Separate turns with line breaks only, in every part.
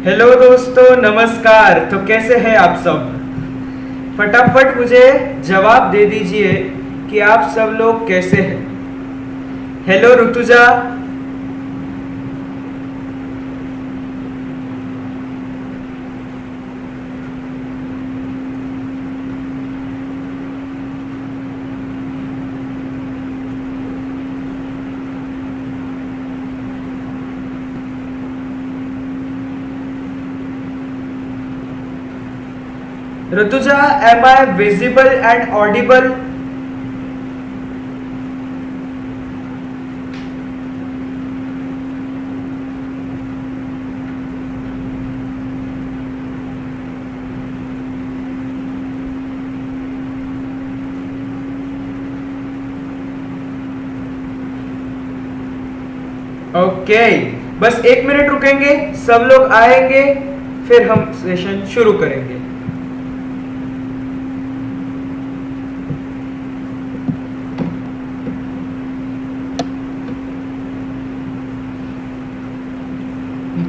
Hello दोस्तों, नमस्कार। तो कैसे हैं आप सब? फटाफट मुझे जवाब दे दीजिए कि आप सब लोग कैसे हैं। Hello Rutuja. Rutuja, am I visible and audible? Okay, बस 1 मिनट रुकेंगे, सब लोग आएंगे, फिर हम सेशन शुरू करेंगे।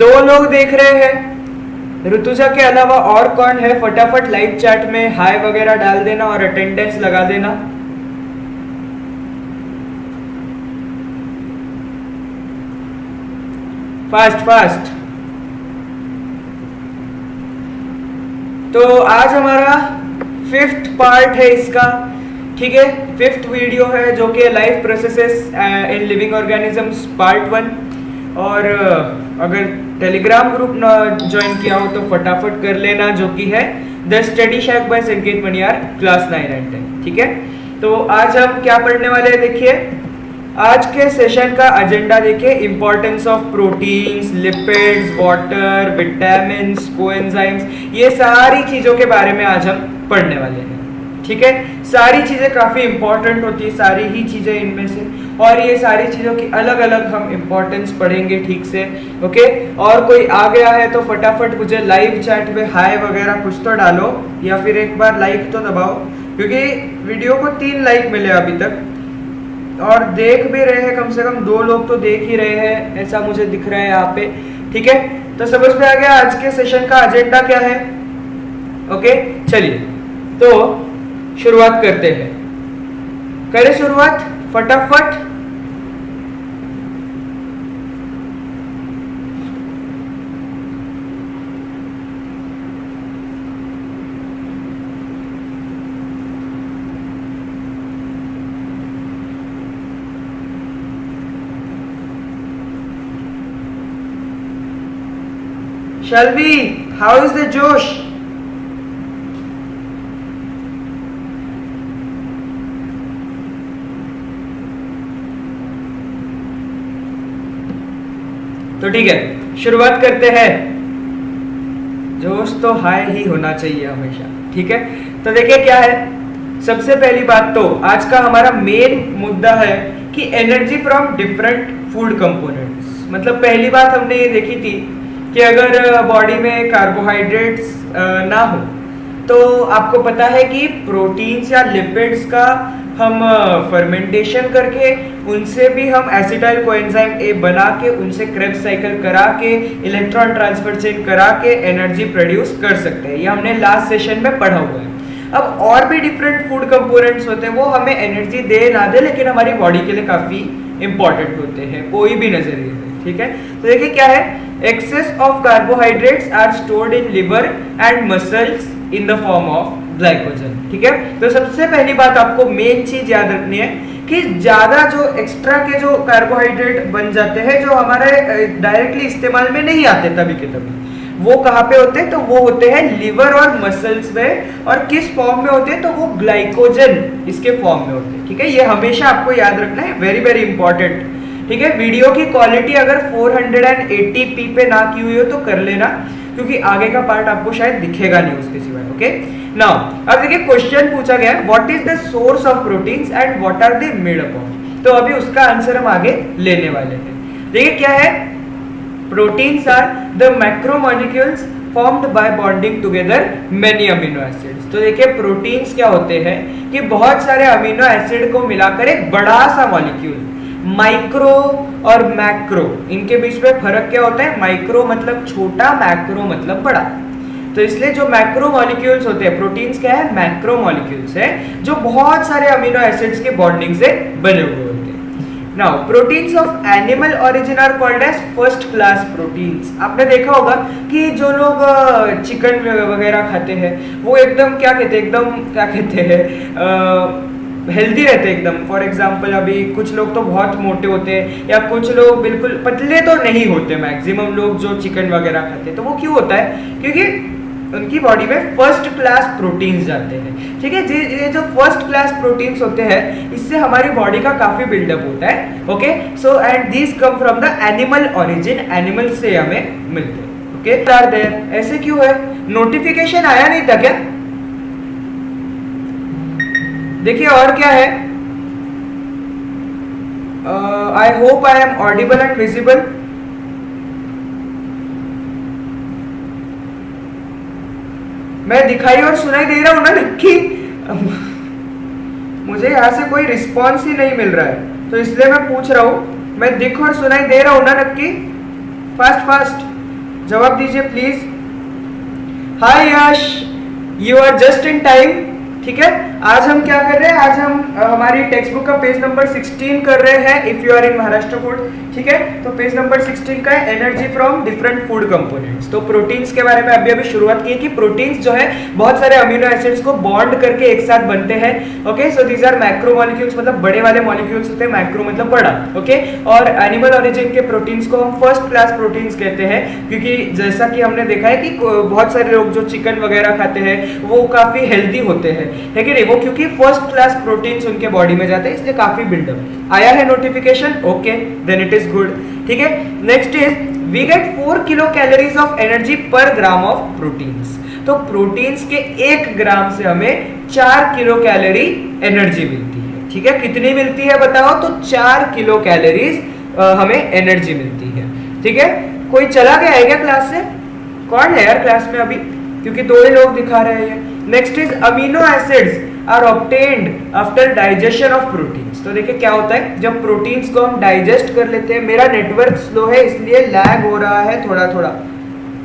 दो लोग देख रहे हैं। ऋतुजा के अलावा और कौन है? फटाफट लाइव चैट में हाय वगैरह डाल देना और अटेंडेंस लगा देना। Fast fast. तो आज हमारा 5th पार्ट है इसका, ठीक है। 5th वीडियो है जो कि life processes in living organisms part 1। और अगर टेलीग्राम ग्रुप ना ज्वाइन किया हो तो फटाफट कर लेना, जो कि है द स्टडी शैक बाय संकेत मनियार, क्लास 9 एंड 10, ठीक है। तो आज हम क्या पढ़ने वाले हैं? देखिए, आज के सेशन का एजेंडा देखिए। Importance of proteins, lipids, water, vitamins, coenzymes, ये सारी चीजों के बारे में आज हम पढ़ने वाले हैं, ठीक है। सारी चीजें काफी इंपॉर्टेंट होती है, सारी ही चीजें इनमें से, और ये सारी चीजों की अलग अलग हम इंपॉर्टेंस पढ़ेंगे, ठीक से, ओके। और कोई आ गया है तो फटाफट मुझे लाइव चैट में हाय वगैरह कुछ तो डालो, या फिर एक बार लाइक तो दबाओ, क्योंकि वीडियो को 3 लाइक मिले अभी तक, और देख भी रहे हैं, कम से कम 2 लोग तो देख ही रहे हैं, ऐसा मुझे दिख रहा है यहाँ पे, ठीक है। तो समझ में आ गया आज के सेशन का एजेंडा क्या है? ओके, चलिए तो शुरुआत करते हैं। करें शुरुआत फटाफट। Shall we? How is the Josh? तो ठीक है, शुरुआत करते हैं। जोश तो हाई ही होना चाहिए हमेशा, ठीक है। तो देखिए क्या है, सबसे पहली बात तो आज का हमारा मेन मुद्दा है कि energy from different food components. मतलब पहली बात हमने ये देखी थी कि अगर बॉडी में कार्बोहाइड्रेट्स ना हो तो आपको पता है कि प्रोटीन्स या लिपिड्स का हम फर्मेंटेशन करके उनसे भी हम एसिटाइल कोएंजाइम ए बना के उनसे क्रेब्स साइकिल करा के इलेक्ट्रॉन ट्रांसफर चेन करा के एनर्जी प्रोड्यूस कर सकते हैं। ये हमने लास्ट सेशन में पढ़ा हुआ है। अब और भी डिफरेंट फूड कंपोनेंट्स होते हैं, वो हमें एनर्जी दे ना दे, लेकिन हमारी बॉडी के लिए काफी इंपॉर्टेंट होते हैं, कोई भी नजरिए से, ठीक है। तो देखिए क्या है, excess of carbohydrates are stored in liver and muscles in the form of glycogen, ठीक है। तो सबसे पहली बात आपको मेन चीज याद रखनी है कि ज्यादा जो एक्स्ट्रा के जो कार्बोहाइड्रेट बन जाते हैं, जो हमारे डायरेक्टली इस्तेमाल में नहीं आते तभी के तभी, वो कहाँ पे होते हैं? तो वो होते हैं लिवर और मसल्स में। और किस फॉर्म में होते हैं? तो वो ग्लाइकोजन इसके फॉर्म में होते हैं, ठीक है। ये हमेशा आपको याद रखना है, वेरी वेरी इंपॉर्टेंट, ठीक है। वीडियो की क्वालिटी अगर 480p पे ना की हुई हो तो कर लेना, क्योंकि आगे का पार्ट आपको शायद दिखेगा नहीं उसके सिवाय, ओके। नाउ अब देखिए, क्वेश्चन पूछा गया है what is the source of proteins and what are they made up of. तो अभी उसका आंसर हम आगे लेने वाले हैं। देखिए क्या है, proteins are the macromolecules formed by bonding together many amino acids. तो देखिए प्रोटीन्स क्या होते हैं कि बहुत सारे अमीनो एसिड को मिलाकर एक बड़ा सा मॉलिक्यूल, माइक्रो और मैक्रो, इनके बीच में फर्क क्या होता है? माइक्रो मतलब छोटा, मैक्रो मतलब बड़ा। तो इसलिए जो मैक्रो मॉलिक्यूल्स होते हैं, प्रोटीन्स क्या है? मैक्रो मॉलिक्यूल्स है, जो बहुत सारे अमीनो एसिड्स के बॉन्डिंग से बने हुए होते हैं। Now proteins of animal origin are called as first class proteins. आपने देखा होगा कि जो लोग चिकन वगैरह खाते हैं वो एकदम क्या कहते हैं, एकदम क्या कहते हैं, हेल्दी रहते हैं एकदम। फॉर एग्जाम्पल अभी कुछ लोग तो बहुत मोटे होते हैं या कुछ लोग बिल्कुल पतले तो नहीं होते, मैक्सिमम लोग जो चिकन वगैरह खाते हैं। तो वो क्यों होता है? क्योंकि उनकी बॉडी में फर्स्ट क्लास प्रोटीन्स जाते हैं, ठीक है। ये जो फर्स्ट क्लास प्रोटीन्स होते हैं इससे हमारी बॉडी का काफी बिल्डअप होता है। Okay, so and these come from the animal origin, animal से हमें मिलते हैं। Okay, are there. ऐसे क्यों है? नोटिफिकेशन आया नहीं था क्या? देखिए और क्या है, I hope I am audible and visible. मैं दिखाई और सुनाई दे रहा हूं ना नक्की? मुझे यहां से कोई रिस्पॉन्स ही नहीं मिल रहा है, तो इसलिए मैं पूछ रहा हूं, मैं दिख और सुनाई दे रहा हूं ना नक्की? फास्ट फास्ट जवाब दीजिए please. Hi Yash, you are just in time. ठीक है, आज हम क्या कर रहे हैं? आज हम हमारी टेक्स्ट बुक का पेज नंबर 16 कर रहे हैं, if you are in Maharashtra food. ठीक है, तो पेज नंबर 16 का है energy from different food components. तो प्रोटीन्स के बारे में अभी शुरुआत की कि प्रोटीन्स जो है बहुत सारे अमीनो एसिड्स को बॉन्ड करके एक साथ बनते हैं। Okay, so these are macromolecules, मतलब बड़े वाले मॉलिक्यूल्स होते हैं, मैक्रो मतलब बड़ा। ओके, और एनिमल ओरिजिन के प्रोटीन्स को हम फर्स्ट क्लास प्रोटीन्स कहते हैं, क्योंकि जैसा कि हमने देखा है कि बहुत सारे लोग जो चिकन वगैरह खाते हैं वो काफी हेल्दी होते हैं, है कि नहीं? वो क्योंकि फर्स्ट क्लास प्रोटीन्स उनके बॉडी में जाते हैं, इसलिए काफी बिल्डअप आया है notification. Okay, then it is good. ठीक है, next is we get 4 kilo calories of energy per gram of proteins. तो प्रोटीन्स के 1 ग्राम से हमें 4 किलो कैलोरी एनर्जी मिलती है। ठीक है, कितनी मिलती है बताओ? तो 4 किलो कैलोरीज हमें एनर्जी मिलती है। ठीक है, कोई चला गया है क्या क्लास से? कौन है यार क्लास में अभी? क्योंकि 2 ही लोग दिखा रहे हैं। Next is amino acids are obtained after digestion of proteins. तो देखिए क्या होता है, जब प्रोटीन्स को हम डाइजेस्ट कर लेते हैं, मेरा नेटवर्क स्लो है इसलिए लैग हो रहा है थोड़ा थोड़ा,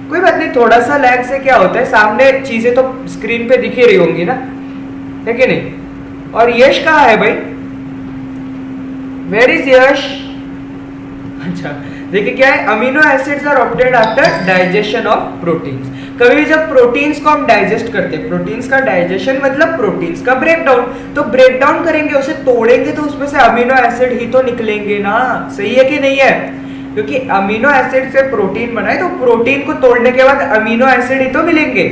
कोई बात नहीं। थोड़ा सा लैग से क्या होता है, सामने चीजें तो स्क्रीन पे दिख ही रही होंगी ना, है कि नहीं? और यश कहाँ है भाई? Where is Yash? अच्छा, देखिए क्या है, amino acids are obtained after digestion of proteins. कभी जब प्रोटीन्स को हम डाइजेस्ट करते हैं, प्रोटीन्स का डाइजेशन मतलब प्रोटीन्स का ब्रेकडाउन, तो ब्रेकडाउन करेंगे, उसे तोड़ेंगे तो उसमें से अमीनो एसिड ही तो निकलेंगे ना। सही है कि नहीं है? क्योंकि अमीनो एसिड से प्रोटीन बना है, तो प्रोटीन को तोड़ने के बाद अमीनो एसिड ही तो मिलेंगे।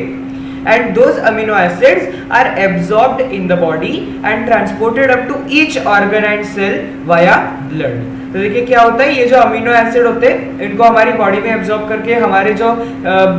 And those amino acids are absorbed in the body and transported up to each organ and cell via blood. तो देखिए क्या होता है, ये जो अमीनो एसिड होते हैं इनको हमारी बॉडी में एब्जॉर्ब करके हमारे जो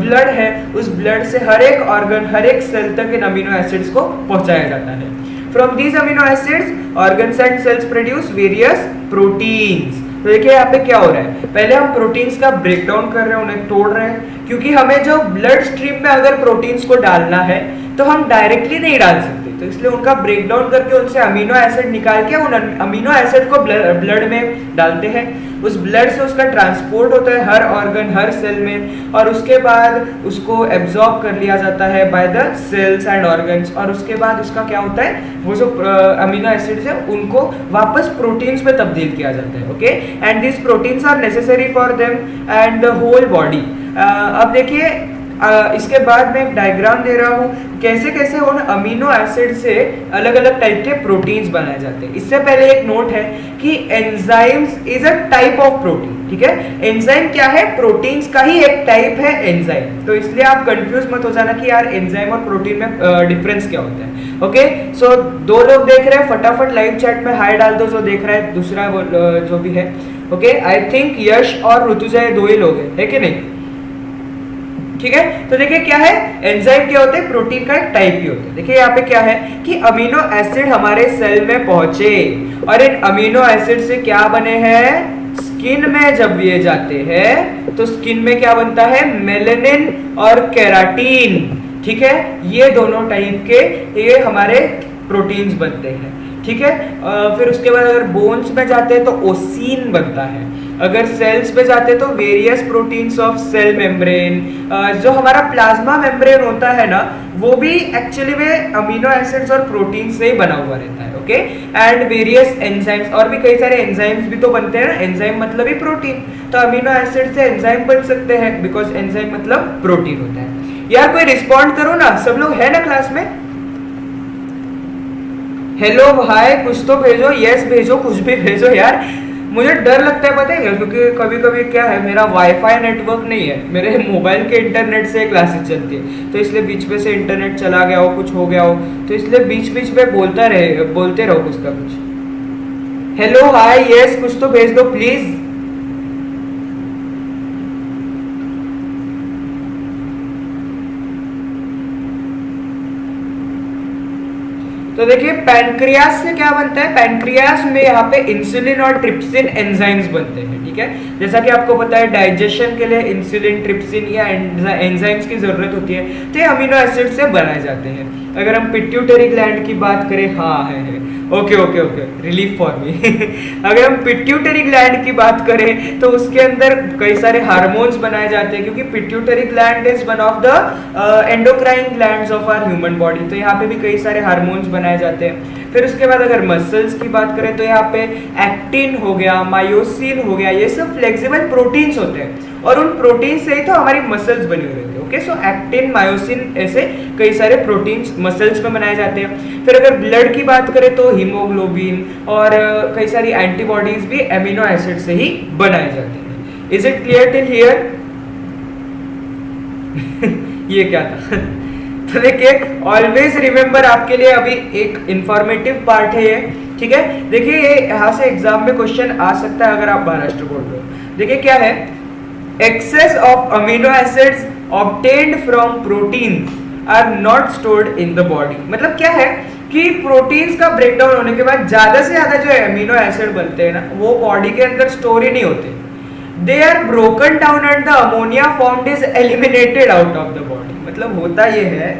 ब्लड है उस ब्लड से हर एक ऑर्गन, हर एक सेल तक इन अमीनो एसिड्स को पहुंचाया जाता है। From these amino acids, organs and cells produce various proteins. तो देखिए यहाँ पे क्या हो रहा है, पहले हम प्रोटीन्स का ब्रेकडाउन कर रहे हैं, उन्हें तोड़ रहे हैं, क्योंकि हमें जो ब्लड स्ट्रीम में अगर प्रोटीन्स को डालना है तो हम डायरेक्टली नहीं डाल सकते, तो इसलिए उनका ब्रेकडाउन करके उनसे अमीनो एसिड निकाल के उन अमीनो एसिड को ब्लड में डालते हैं। उस ब्लड से उसका ट्रांसपोर्ट होता है हर ऑर्गन, हर सेल में, और उसके बाद उसको एब्जॉर्ब कर लिया जाता है by the cells and organs, और उसके बाद उसका क्या होता है, वो जो अमीनो एसिड्स है उनको वापस प्रोटीन्स में तब्दील किया जाता है। Okay, and this proteins are necessary for them and the whole body. अब देखिए इसके बाद मैं एक डायग्राम दे रहा हूँ कैसे कैसे उन अमीनो एसिड से अलग अलग टाइप के प्रोटीन्स बनाए जाते हैं। इससे पहले एक नोट है कि enzymes is a type of protein. ठीक है, एंजाइम क्या है? प्रोटीन्स का ही एक टाइप है एंजाइम। तो इसलिए आप कंफ्यूज मत हो जाना कि यार एंजाइम और प्रोटीन में डिफरेंस क्या होता है। ओके, सो 2 लोग देख रहे हैं, फटाफट लाइव चैट में हाई डाल दो जो देख रहा है, दूसरा जो भी है। ओके, आई थिंक यश और ऋतुजय 2 ही लोग हैं, है कि नहीं? ठीक है, तो देखिए क्या है, एंजाइम क्या होते हैं? प्रोटीन का एक टाइप ही होता है। देखिए यहाँ पे क्या है कि अमीनो एसिड हमारे सेल में पहुंचे और इन अमीनो एसिड से क्या बने हैं? स्किन में जब ये जाते हैं तो स्किन में क्या बनता है? मेलेनिन और केराटिन। ठीक है, ये दोनों टाइप के ये हमारे प्रोटीन्स बनते हैं। ठीक है। फिर उसके बाद अगर बोन्स में जाते हैं तो ओसीन बनता है। अगर सेल्स पे जाते हैं तो various proteins of cell membrane. जो हमारा प्लाज्मा मेम्ब्रेन होता है ना, वो भी एक्चुअली में अमीनो एसिड्स और प्रोटीन से ही बना हुआ रहता है। ओके, एंड वेरियस एंजाइम्स, और भी कई सारे एंजाइम्स भी तो बनते हैं ना। एंजाइम मतलब ही प्रोटीन, तो अमीनो एसिड से एंजाइम बन सकते हैं, बिकॉज एंजाइम मतलब प्रोटीन होता है। यार कोई रिस्पॉन्ड करो ना, सब लोग है ना क्लास में? हेलो हाय कुछ तो भेजो, यस भेजो, कुछ भी भेजो यार। मुझे डर लगता है पता है, क्योंकि कभी कभी क्या है, मेरा वाईफाई नेटवर्क नहीं है, मेरे मोबाइल के इंटरनेट से क्लासेस चलती है, तो इसलिए बीच में से इंटरनेट चला गया हो, कुछ हो गया हो, तो इसलिए बीच बीच में बोलते रहो कुछ का कुछ। हेलो हाय यस कुछ तो भेज दो प्लीज। तो देखिए पैनक्रियास से क्या बनता है, पैनक्रियास में यहाँ पे इंसुलिन और ट्रिप्सिन एंजाइम्स बनते हैं। ठीक है, जैसा कि आपको पता है डाइजेशन के लिए इंसुलिन, ट्रिप्सिन या एंजाइम्स की जरूरत होती है, तो ये अमीनो एसिड से बनाए जाते हैं। अगर हम पिट्यूटरी ग्लैंड की बात करें, हाँ है okay okay okay, relief for me. अगर हम पिट्यूटरी ग्लैंड की बात करें तो उसके अंदर कई सारे हार्मोन्स बनाए जाते हैं, क्योंकि pituitary gland is one of the endocrine glands of our human body, तो यहाँ पे भी कई सारे हार्मोन्स बनाए जाते हैं। फिर उसके बाद अगर मसल्स की बात करें तो यहाँ पे एक्टिन हो गया, मायोसिन हो गया, ये सब फ्लेक्सिबल प्रोटीन्स होते हैं, और उन प्रोटीन से ही तो हमारी मसल्स बनी हुई रहती है। ओके, सो एक्टिन, मायोसिन, ऐसे कई सारे प्रोटीन्स मसल्स में बनाए जाते हैं। फिर अगर ब्लड की बात करें तो हीमोग्लोबिन और कई सारी एंटीबॉडीज भी एमिनो एसिड से ही बनाए जाते हैं। Is it clear till here? ये क्या था? तो देखिए ऑलवेज रिमेंबर, आपके लिए अभी एक इंफॉर्मेटिव पार्ट है ये। ठीक है, देखिए ये यहाँ से एग्जाम में क्वेश्चन आ सकता है अगर आप महाराष्ट्र बोल रहे हो। देखिए क्या है, excess of amino acids obtained from proteins are not stored in the body। मतलब क्या है कि प्रोटीन्स का ब्रेकडाउन होने के बाद ज्यादा से ज्यादा जो अमीनो एसिड बनते हैं ना, वो बॉडी के अंदर स्टोर ही नहीं होते। They are broken down and the ammonia formed is eliminated out of the body. मतलब होता ये है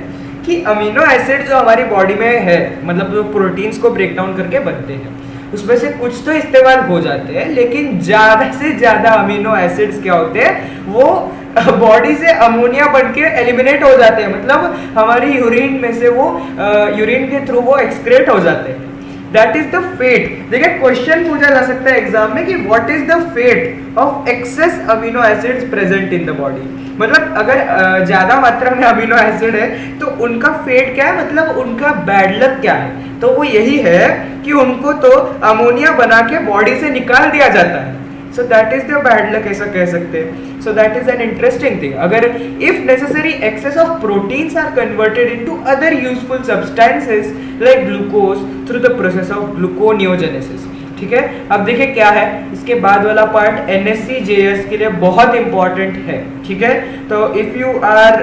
कि अमीनो एसिड जो हमारी बॉडी में है, मतलब जो प्रोटीन्स को ब्रेक डाउन करके बनते हैं, उसमें से कुछ तो इस्तेमाल हो जाते हैं, लेकिन ज्यादा से ज्यादा अमीनो एसिड्स क्या होते हैं, वो बॉडी से अमोनिया बन के एलिमिनेट हो जाते हैं। मतलब हमारी यूरिन में से वो यूरिन के थ्रू वो एक्सक्रेट हो जाते हैं। That is the fate. देखिए क्वेश्चन पूछा जा सकता है एग्जाम में कि what is the fate of excess amino acids present in the body. मतलब अगर ज्यादा मात्रा में अमीनो एसिड है तो उनका फेट क्या है, मतलब उनका बैड लक क्या है। तो वो यही है कि उनको तो अमोनिया बना के बॉडी से निकाल दिया जाता है। So that is the bad luck, ऐसा कह सकते हैं। So that is an interesting thing. अगर if necessary excess of proteins are converted into other useful substances like glucose through the process of gluconeogenesis. ठीक है, अब देखिए क्या है, इसके बाद वाला पार्ट NSCJS के लिए बहुत इंपॉर्टेंट है। ठीक है, तो if you are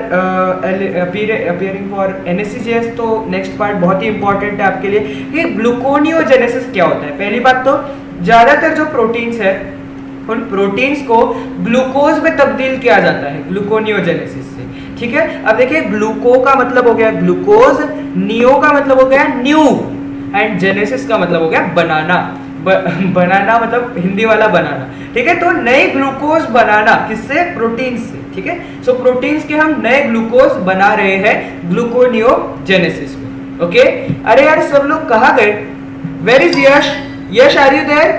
appearing for NSCJS तो नेक्स्ट पार्ट बहुत ही इंपॉर्टेंट है आपके लिए कि ग्लूकोनियोजेनेसिस क्या होता है। पहली बात तो ज्यादातर जो प्रोटीन्स है उन प्रोटीन्स को ग्लूकोज में तब्दील किया जाता है ग्लूकोनियोजेनेसिस से। ठीक है, अब देखिए ग्लूको का मतलब हो गया ग्लूकोज, नियो का मतलब हो गया न्यू, एंड जेनेसिस का मतलब हो गया बनाना। बनाना मतलब हिंदी वाला बनाना। ठीक है, तो नए ग्लूकोज बनाना किससे, प्रोटीन से। ठीक है, सो प्रोटीन्स के हम नए ग्लूकोज बना रहे हैं ग्लूकोनियोजेनेसिस में। ओके, अरे यार सब लोग कहाँ गए? Where is Yash? Yash are you there?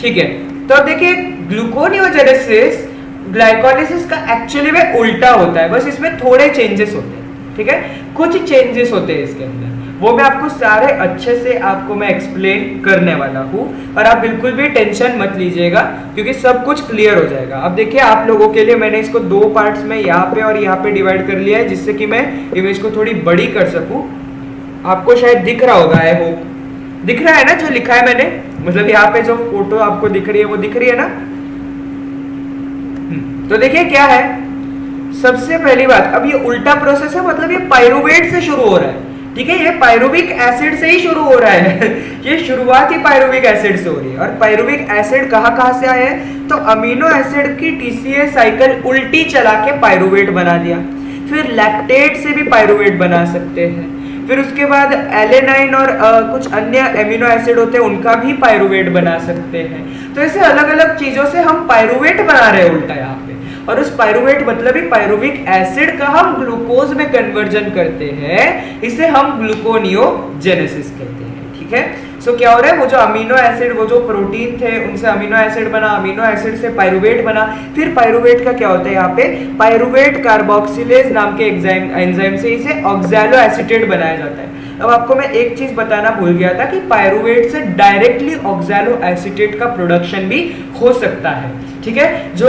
ठीक है, तो अब देखिए ग्लूकोनियोजेनेसिस ग्लाइकोलाइसिस का एक्चुअली में उल्टा होता है, बस इसमें थोड़े चेंजेस होते हैं। ठीक है, कुछ चेंजेस होते हैं इसके अंदर, वो मैं आपको सारे अच्छे से आपको मैं एक्सप्लेन करने वाला हूँ, और आप बिल्कुल भी टेंशन मत लीजिएगा क्योंकि सब कुछ क्लियर हो जाएगा। अब देखिए आप लोगों के लिए मैंने इसको दो पार्ट्स में यहाँ पे और यहाँ पे डिवाइड कर लिया है, जिससे कि मैं इमेज को थोड़ी बड़ी कर सकूँ। आपको शायद दिख रहा होगा, आई होप दिख रहा है ना जो लिखा है मैंने, मतलब यहाँ पे जो फोटो आपको दिख रही है वो दिख रही है ना। तो देखिए क्या है, सबसे पहली बात, अब ये उल्टा प्रोसेस है, मतलब ये पायरुवेट से शुरू हो रहा है। ठीक है, ये पायरुविक एसिड से ही शुरू हो रहा है। ये शुरुआत ही पायरुविक एसिड से हो रही है, और पायरुविक एसिड कहाँ से आया है, तो अमीनो एसिड की TCA साइकिल उल्टी चला के पायरुवेट बना दिया। फिर लैक्टेट से भी पायरुवेट बना सकते हैं, फिर उसके बाद एलेनाइन और कुछ अन्य एमिनो एसिड होते हैं, उनका भी पायरुवेट बना सकते हैं। तो ऐसे अलग अलग चीजों से हम पायरुवेट बना रहे हैं उल्टा यहाँ पे। और उस पायरुवेट मतलब ही पायरुविक एसिड का हम ग्लूकोज में कन्वर्जन करते हैं, इसे हम ग्लूकोनियोजेनेसिस कहते हैं। ठीक है, सो क्या हो रहा है, वो जो अमीनो एसिड, वो जो प्रोटीन थे उनसे अमीनो एसिड बना, अमीनो एसिड से पायरुवेट बना, फिर पायरुवेट का क्या होता है यहाँ पे, पायरुवेट कार्बोक्सिलेज नाम के एंजाइम से इसे ऑक्सैलो एसीटेट बनाया जाता है। अब आपको मैं एक चीज बताना भूल गया था कि पायरुवेट से डायरेक्टली ऑक्सैलो एसीटेट का प्रोडक्शन भी हो सकता है। ठीक है, जो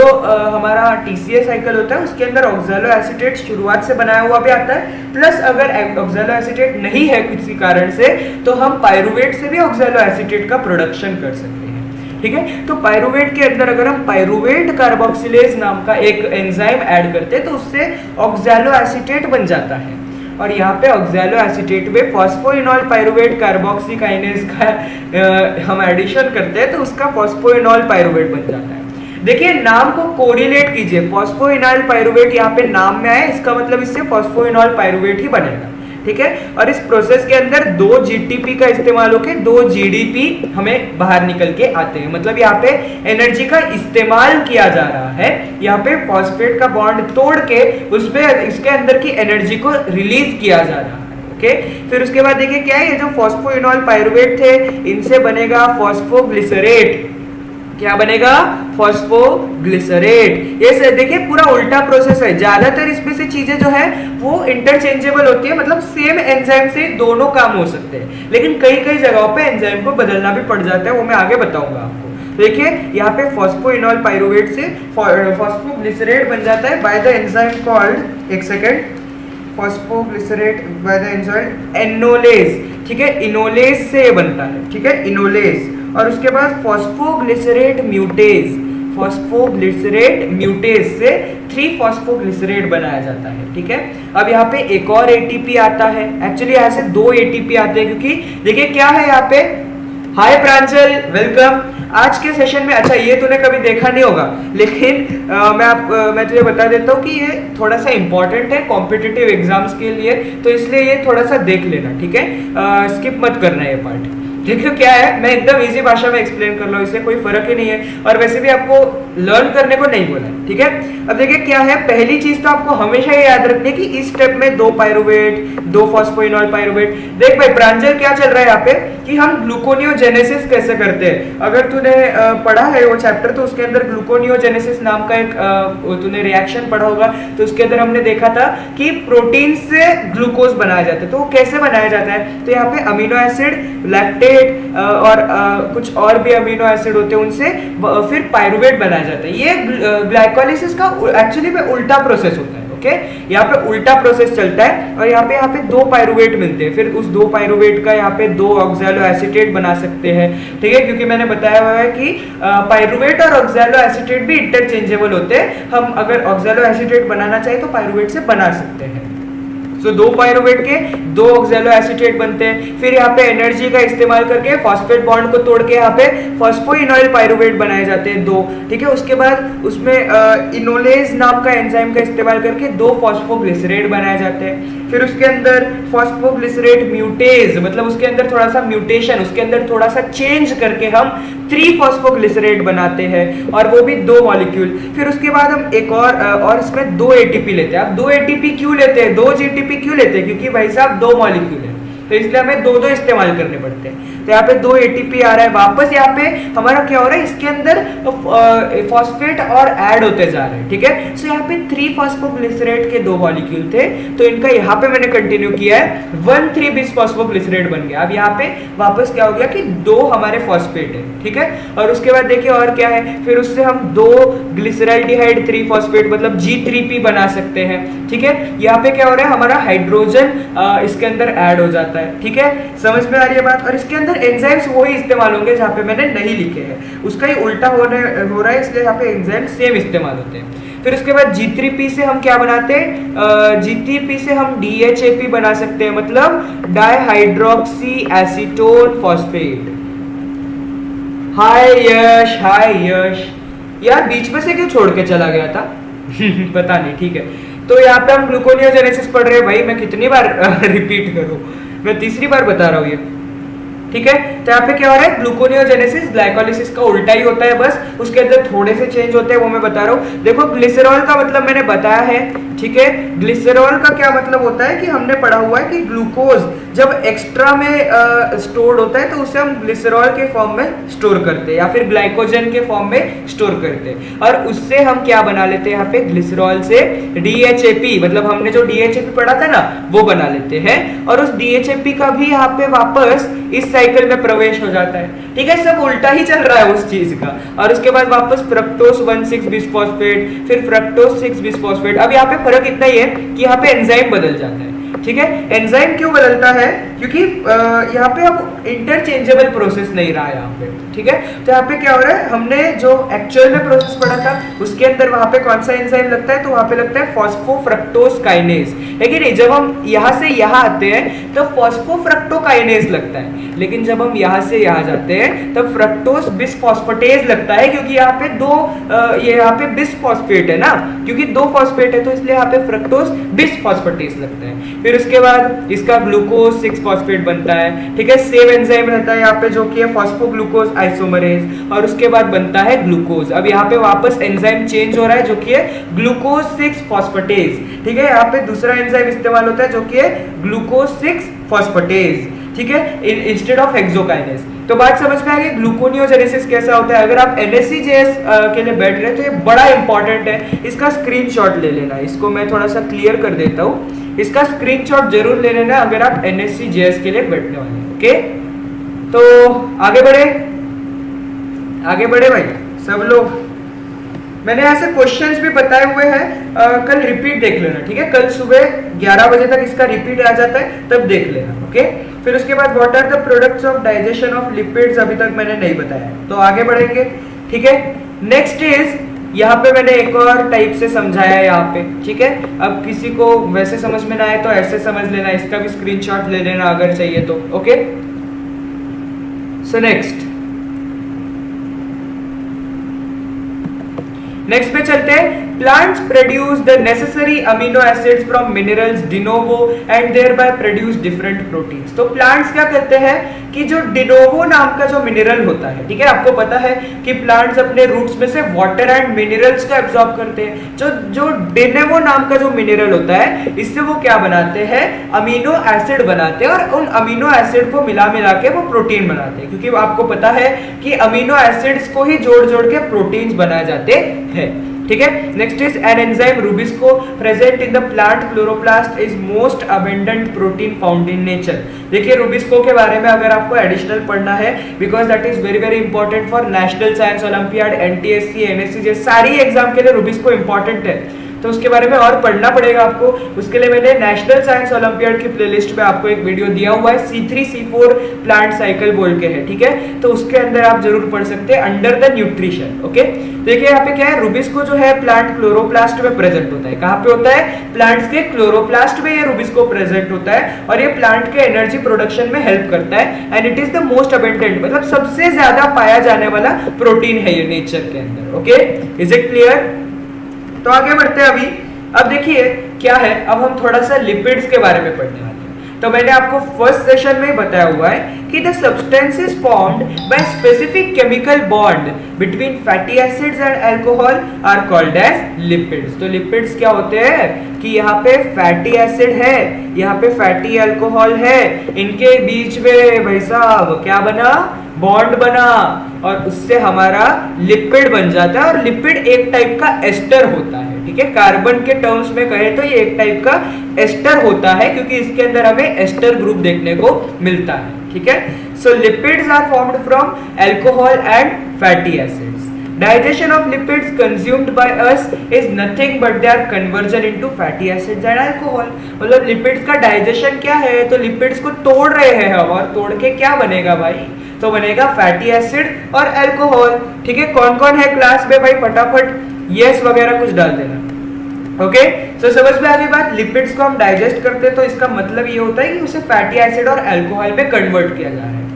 हमारा TCA साइकिल होता है उसके अंदर ऑक्सैलो एसीटेट शुरुआत से बनाया हुआ भी आता है, प्लस अगर ऑक्सैलो एसीटेट नहीं है किसी कारण से तो हम पायरुवेट से भी ऑक्सैलो एसीटेट का प्रोडक्शन कर सकते हैं। ठीक है, तो पायरुवेट के अंदर अगर हम पायरुवेट कार्बोक्सिलेज नाम का एक एंजाइम ऐड करते हैं तो उससे ऑक्सैलो एसीटेट बन जाता है। और यहाँ पे ऑक्सैलो एसीटेट में फॉस्फोइनॉल पायरुवेट कार्बोक्सीकाइनेज का हम एडिशन करते हैं तो उसका फॉस्फोइनॉल पायरुवेट बन जाता है। देखिए, नाम को कोरिलेट कीजिए, फॉस्फोइनॉल पायरुवेट यहाँ पे नाम में आया, इसका मतलब इससे फॉस्फोइनॉल पायरुवेट ही बनेगा। ठीक है, और इस प्रोसेस के अंदर 2 GTP का इस्तेमाल होकर 2 GDP हमें बाहर निकल के आते हैं। मतलब यहाँ पे एनर्जी का इस्तेमाल किया जा रहा है, यहाँ पे फॉस्फेट का बॉन्ड तोड़ के उसपे इसके अंदर की एनर्जी को रिलीज किया जा रहा है। ओके, फिर उसके बाद देखिए क्या है, ये जो फॉस्फोइनॉल पायरुवेट थे इनसे बनेगा फॉस्फोग्लिसरेट। क्या बनेगा, फॉस्फोग्लिसरेट। ये देखिए पूरा उल्टा प्रोसेस है। ज्यादातर इसमें से चीजें जो है वो इंटरचेंजेबल होती है, मतलब सेम एंजाइम से दोनों काम हो सकते हैं, लेकिन कई कई जगहों पे एंजाइम को बदलना भी पड़ जाता है, वो मैं आगे बताऊंगा आपको। देखिए यहाँ पे फॉस्फोइनॉल पायरुवेट से फॉस्फोग्लिसरेट बन जाता है बाय द एंजाइम कॉल्ड, एक second, phosphoglycerate by the enzyme enolase. ठीक है, इनोलेज से ये बनता है। ठीक है, इनोलेज। और उसके बाद फॉस्फोग्लिसरेट म्यूटेज, फॉस्फोग्लिसरेट म्यूटेज से 3-फॉस्फोग्लिसरेट बनाया जाता है। ठीक है, अब यहाँ पे एक और ATP आता है, एक्चुअली यहाँ से 2 ATP आते हैं, क्योंकि देखिए क्या है यहाँ पे, हाय प्रांजल, वेलकम आज के सेशन में। अच्छा, ये तूने कभी देखा नहीं होगा, लेकिन मैं तुझे बता देता हूँ कि ये थोड़ा सा इंपॉर्टेंट है कॉम्पिटिटिव एग्जाम्स के लिए, तो इसलिए ये थोड़ा सा देख लेना। ठीक है, स्किप मत करना ये पार्ट। देखिए क्या है, मैं एकदम इजी भाषा में एक्सप्लेन कर रहा हूँ, इससे कोई फर्क ही नहीं है, और वैसे भी आपको लर्न करने को नहीं बोला। ठीक है, अब देखिए क्या है, पहली चीज तो आपको हमेशा ये याद रखनी है कि इस स्टेप में 2 पायरुवेट, 2 फॉस्फोइनॉल पायरुवेट। देख भाई प्रांजल, क्या चल रहा है यहाँ पे कि हम ग्लूकोनियोजेनेसिस कैसे करते हैं। अगर तूने पढ़ा है वो चैप्टर तो उसके अंदर ग्लूकोनियोजेनेसिस नाम का एक तूने रिएक्शन पढ़ा होगा, तो उसके अंदर हमने देखा था कि प्रोटीन से ग्लूकोज बनाया जाता है। तो वो कैसे बनाया जाता है, तो यहाँ पे अमीनो एसिड, लैक्टेट और कुछ और भी अमीनो एसिड होते हैं, उनसे फिर पायरुवेट बनाया जाता है। ये ग्लाइकोलाइसिस का एक्चुअली में उल्टा प्रोसेस होता है। ओके, यहाँ पे उल्टा प्रोसेस चलता है, और यहाँ पे 2 पायरुवेट मिलते हैं, फिर उस 2 पायरुवेट का यहाँ पे 2 ऑक्सैलो एसीटेट बना सकते हैं। ठीक है, क्योंकि मैंने बताया हुआ है कि पायरुवेट और ऑक्सैलो एसीटेट भी इंटरचेंजेबल होते हैं। हम अगर ऑक्सैलो एसीटेट बनाना चाहे तो पायरुवेट से बना सकते हैं। सो 2 पायरुवेट के 2 ऑक्सैलो एसीटेट बनते हैं, फिर यहाँ पे एनर्जी का इस्तेमाल करके फॉस्फेट बॉन्ड को तोड़ के यहाँ पे फॉस्फोइनॉल पायरुवेट बनाए जाते हैं 2। ठीक है, उसके बाद उसमें इनोलेज नाम का एंजाइम का इस्तेमाल करके 2 फॉस्फोग्लिसरेट बनाए जाते हैं। फिर उसके अंदर फॉस्फोग्लिसरेट म्यूटेज, मतलब उसके अंदर थोड़ा सा म्यूटेशन, उसके अंदर थोड़ा सा चेंज करके हम 3-फॉस्फोग्लिसरेट बनाते हैं, और वो भी 2 मॉलिक्यूल। फिर उसके बाद हम एक और इसमें 2 ATP लेते हैं। अब 2 ATP क्यों लेते हैं, 2 GTP क्यों लेते हैं, क्योंकि भाई साहब 2 मॉलिक्यूल है, तो इसलिए हमें 2 इस्तेमाल करने पड़ते हैं। तो यहाँ पे 2 ATP आ रहा है, वापस यहाँ पे हमारा क्या हो रहा है, इसके अंदर फॉस्फेट और ऐड होते जा रहे हैं। ठीक है, सो यहाँ पे 3-फॉस्फोग्लिसरेट के 2 मॉलिक्यूल थे, तो इनका यहाँ पे मैंने कंटिन्यू किया है, 1,3-bis-फॉस्फोग्लिसरेट बन गया। अब यहाँ पे वापस क्या हो गया कि 2 हमारे फॉस्फेट है। ठीक है, और उसके बाद देखिए और क्या है, फिर उससे हम 2 ग्लिसरल्डिहाइड 3-फॉस्फेट मतलब G3P बना सकते हैं। ठीक है, यहाँ पे क्या हो रहा है, हमारा हाइड्रोजन इसके अंदर ऐड हो जाता है। ठीक है, समझ में आ रही है बात। और इसके अंदर एंजाइम्स वही इस्तेमाल होंगे जहाँ पे मैंने नहीं लिखे हैं, उसका ही उल्टा हो रहा है, इसलिए यहाँ पे एंजाइम सेम इस्तेमाल होते हैं। फिर उसके बाद G3P से हम क्या बनाते हैं, G3P से हम DHAP बना सकते हैं, मतलब डाइहाइड्रोक्सी एसीटोन फॉस्फेट। हाय यश, हाय यश, यार बीच में से क्यों छोड़ के चला गया था पता नहीं। ठीक है, तो यहाँ पे हम ग्लूकोनियोजेनेसिस पढ़ रहे हैं भाई, मैं कितनी बार रिपीट करूँ। मैं तीसरी बार बता रहा हूँ ये, ठीक है। तो यहाँ पे क्या हो रहा है, ग्लूकोनियोजेनेसिस ग्लाइकोलिसिस का उल्टा ही होता है, बस उसके अंदर थोड़े से चेंज होते हैं, वो मैं बता रहा हूँ। देखो ग्लिसरॉल का मतलब मैंने बताया है, ठीक है। ग्लिसरॉल का क्या मतलब होता है कि हमने पढ़ा हुआ है कि ग्लूकोज जब एक्स्ट्रा में स्टोर्ड होता है तो उसे हम ग्लिसरॉल के फॉर्म में स्टोर करते हैं या फिर ग्लाइकोजन के फॉर्म में स्टोर करते हैं, और उससे हम क्या बना लेते हैं यहाँ पे, ग्लिसरॉल से DHAP, मतलब हमने जो DHAP पढ़ा था ना वो बना लेते हैं, और उस DHAP का भी यहाँ पे वापस इस साइकिल में प्रवेश हो जाता है, ठीक है। सब उल्टा ही चल रहा है उस चीज का, और उसके बाद वापस फ्रक्टोज 1,6 बिस्फॉस्फेट, फिर फ्रक्टोज 6 बिस्फॉस्फेट। अब यहाँ पे फर्क इतना ही है कि यहाँ पे एंजाइम बदल जाता है, ठीक है। एंजाइम क्यों बदलता है, क्योंकि यहाँ पे अब इंटरचेंजेबल प्रोसेस नहीं रहा यहाँ पे, ठीक है। तो यहाँ पे क्या हो रहा है, हमने जो एक्चुअल में प्रोसेस पढ़ा था उसके अंदर वहां पे कौन सा एंजाइम लगता है, तो वहां पे लगता है फॉस्फोफ्रक्टोज है कि नहीं। जब हम यहाँ से यहाँ आते हैं तो फॉस्फोफ्रक्टोकाइनेज लगता है, लेकिन जब हम यहाँ से यहाँ जाते हैं तब फ्रक्टोज बिस्फॉस्फेटेज लगता है, क्योंकि यहाँ पे ये यहाँ पे बिस्फॉस्फेट है ना, क्योंकि 2 फॉस्फेट है तो इसलिए यहाँ पे फ्रक्टोज बिस्फॉस्फेटेज लगता है। फिर उसके बाद इसका ग्लूकोज 6 फॉस्फेट बनता है, ठीक है। सेम एंजाइम रहता है यहाँ पे जो कि है फॉस्फोग्लूकोज आइसोमरेज, और उसके बाद बनता है ग्लूकोज। अब यहाँ पे वापस एंजाइम चेंज हो रहा है जो कि है ग्लूकोज 6 फॉस्फेटेज, ठीक है। यहाँ पे दूसरा एंजाइम इस्तेमाल होता है जो कि है ग्लूकोज 6 फॉस्फेटेज, ठीक है, इंस्टेड ऑफ हेक्सोकाइनेज। तो बात समझ में आ गई ग्लूकोनियोजेनेसिस कैसा होता है। अगर आप NSCJS के लिए बैठ रहे हैं तो ये बड़ा इंपॉर्टेंट है, इसका स्क्रीनशॉट ले लेना। इसको मैं थोड़ा सा क्लियर कर देता हूँ, इसका स्क्रीनशॉट जरूर ले लेना अगर आप NSCJS के लिए बैठने वाले हैं, ओके। तो आगे बढ़े भाई सब लोग। मैंने ऐसे क्वेश्चंस भी बताए हुए हैं, कल रिपीट देख लेना, ठीक है। कल सुबह 11 बजे तक इसका रिपीट आ जाता है, तब देख लेना, ओके। फिर उसके बाद what are the products of digestion of lipids, अभी तक मैंने नहीं बताया, तो आगे बढ़ेंगे, ठीक है। नेक्स्ट इज, यहाँ पे मैंने एक और टाइप से समझाया है यहाँ पे, ठीक है। अब किसी को वैसे समझ में ना आए तो ऐसे समझ लेना, इसका भी स्क्रीनशॉट ले लेना अगर चाहिए तो, ओके। सो नेक्स्ट पे चलते हैं। Plants produce the necessary amino acids from minerals de novo and thereby produce different proteins. तो प्लांट्स क्या करते हैं कि जो डिनोवो नाम का जो मिनरल होता है, ठीक है, आपको पता है कि प्लांट्स अपने रूट्स में से वाटर एंड मिनरल्स को एब्जॉर्ब करते हैं। जो डिनोवो नाम का जो मिनरल होता है, इससे वो क्या बनाते हैं, अमीनो एसिड बनाते हैं, और उन अमीनो एसिड को मिला के वो प्रोटीन बनाते हैं, क्योंकि आपको पता है कि अमीनो एसिड्स को ही जोड़ जोड़ के प्रोटीन्स बनाए जाते हैं, ठीक है। Next is an enzyme rubisco present in the plant chloroplast is most abundant protein found in nature. देखिए रूबिस्को के बारे में अगर आपको एडिशनल पढ़ना है, because that is very very important for national science olympiad, NTSC, NSC सारी exam के लिए रूबिस्को इंपॉर्टेंट है, तो उसके बारे में और पढ़ना पड़ेगा आपको। उसके लिए मैंने नेशनल साइंस ओलंपियाड की प्लेलिस्ट में आपको एक वीडियो दिया हुआ है, C3 C4 प्लांट साइकिल बोल के है, ठीक है। तो उसके अंदर आप जरूर पढ़ सकते हैं अंडर द न्यूट्रिशन, ओके। देखिए यहाँ पे क्या है, रूबिस्को जो है प्लांट क्लोरोप्लास्ट में प्रेजेंट होता है। कहाँ पे होता है, प्लांट्स के क्लोरोप्लास्ट में ये रूबिस्को प्रेजेंट होता है, और ये प्लांट के एनर्जी प्रोडक्शन में हेल्प करता है, and it is the most abundant, मतलब सबसे ज्यादा पाया जाने वाला प्रोटीन है ये नेचर के अंदर, ओके। Is it clear? तो आगे बढ़ते हैं अभी। अब देखिए क्या है, अब हम थोड़ा सा लिपिड्स के बारे में पढ़ने वाले हैं। तो मैंने आपको फर्स्ट सेशन में बताया हुआ है कि the substances formed by specific chemical bond between fatty acids and alcohol are called as lipids. तो लिपिड्स क्या होते हैं कि यहाँ पे फैटी एसिड है, यहाँ पे फैटी अल्कोहल है, इनके बीच में भाई साहब क्या बना, बॉन्ड बना, और उससे हमारा लिपिड बन जाता है। और लिपिड एक टाइप का एस्टर होता है, ठीक है। कार्बन के टर्म्स में कहें तो ये एक टाइप का एस्टर होता है, क्योंकि इसके अंदर हमें एस्टर ग्रुप देखने को मिलता है, ठीक है। So lipids are formed from alcohol and fatty acids. Digestion of lipids consumed by us is nothing but their conversion into fatty acids and alcohol। मतलब लिपिड्स का डाइजेशन क्या है, तो लिपिड्स को तोड़ रहे हैं हम, और तोड़ के क्या बनेगा भाई, तो बनेगा फैटी एसिड और अल्कोहल, ठीक है। कौन कौन है क्लास में भाई, फटाफट यस वगैरह कुछ डाल देना, ओके। तो समझ में आ गई बात। लिपिड्स को हम डाइजेस्ट करते हैं तो इसका मतलब ये होता है कि उसे फैटी एसिड और अल्कोहल में कन्वर्ट किया जा रहा है,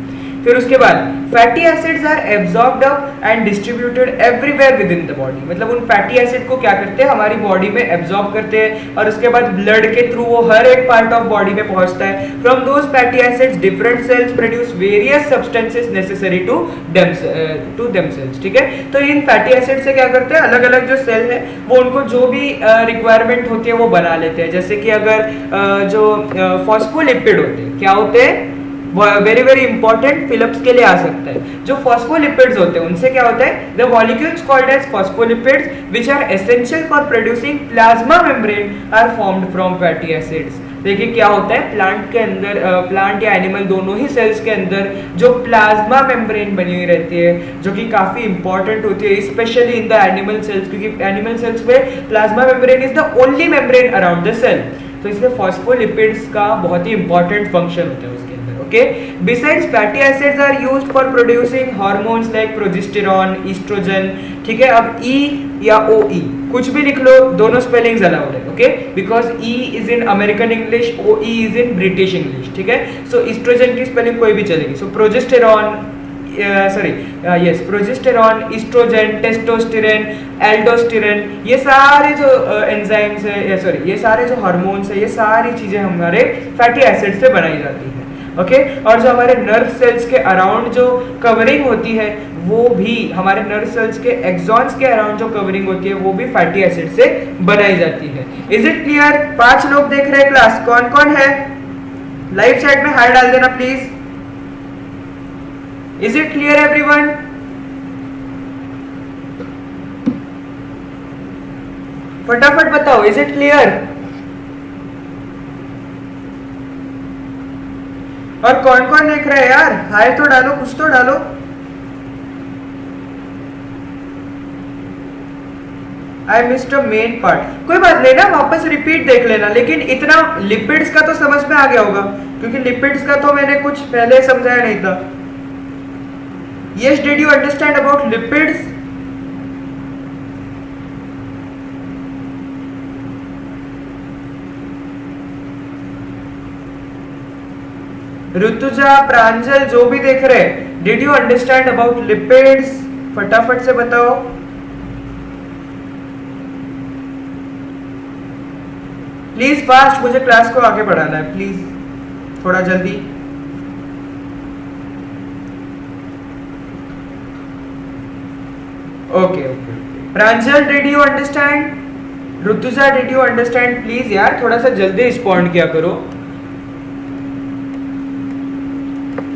फिर उसके बाद fatty acids are absorbed and distributed everywhere within the body, मतलब उन फैटी एसिड को क्या करते हैं हमारी बॉडी में एब्जॉर्ब करते हैं और उसके बाद ब्लड के थ्रू वो हर एक पार्ट ऑफ बॉडी में पहुंचता है। From those fatty acids different cells produce various substances necessary to themselves, ठीक है। तो इन फैटी एसिड से क्या करते हैं अलग अलग जो सेल है वो उनको जो भी रिक्वायरमेंट होती है वो बना लेते हैं। जैसे कि अगर जो फॉस्फोलिपिड होते हैं, क्या होते हैं, वेरी वेरी इंपॉर्टेंट, फिलिप्स के लिए आ सकता है। जो फॉस्फोलिपिड्स होते हैं उनसे क्या होता है, the molecules called as phospholipids which are essential for producing plasma membrane are formed from fatty acids. देखिए क्या होता है, प्लांट के अंदर, प्लांट या एनिमल दोनों ही सेल्स के अंदर जो प्लाज्मा मेम्ब्रेन बनी हुई रहती है जो कि काफी इंपॉर्टेंट होती है, specially in the animal cells, क्योंकि एनिमल सेल्स में plasma membrane is the only membrane around the cell. तो इसलिए फॉस्फोलिपिड्स का बहुत ही इंपॉर्टेंट फंक्शन होता है उसके अंदर, okay. Besides fatty acids are used for producing hormones like progesterone, oestrogen, ठीक है। अब ई या ओ ई कुछ भी लिख लो, दोनों स्पेलिंग्स अलाउड है, okay, because E is in American English, O E is in British English, ठीक है। सो ईस्ट्रोजन की स्पेलिंग कोई भी चलेगी। So progesterone, progesterone, estrogen, testosterone, aldosterone, ये सारे जो एंजाइम्स है, ये सारे जो हार्मोन्स है, ये सारी चीजें हमारे फैटी एसिड से बनाई जाती है, ओके। और जो हमारे नर्व सेल्स के अराउंड जो कवरिंग होती है वो भी, हमारे नर्व सेल्स के एक्सॉन्स के अराउंड जो कवरिंग होती है वो भी फैटी एसिड से बनाई जाती है। Is it clear? 5 लोग देख रहे हैं क्लास, कौन कौन है? लाइव चैट में हाय डाल देना please. Is it clear everyone? फटाफट बताओ, इज इट क्लियर? और कौन कौन देख रहे हैं यार, हाय तो डालो, कुछ तो डालो। I missed a main part, कोई बात नहीं ना, वापस रिपीट देख लेना, लेकिन इतना लिपिड्स का तो समझ में आ गया होगा, क्योंकि लिपिड्स का तो मैंने कुछ पहले समझाया नहीं था। Yes, did you understand about lipids? Rituja, Pranjal, जो भी देख रहे हैं, did you understand about lipids? फटाफट से बताओ। प्लीज फास्ट, मुझे क्लास को आगे बढ़ाना है, प्लीज थोड़ा जल्दी। Okay okay. Pranjal, did you understand? Rutuja, did you understand? Please यार थोड़ा सा जल्दी रिस्पॉन्ड किया करो।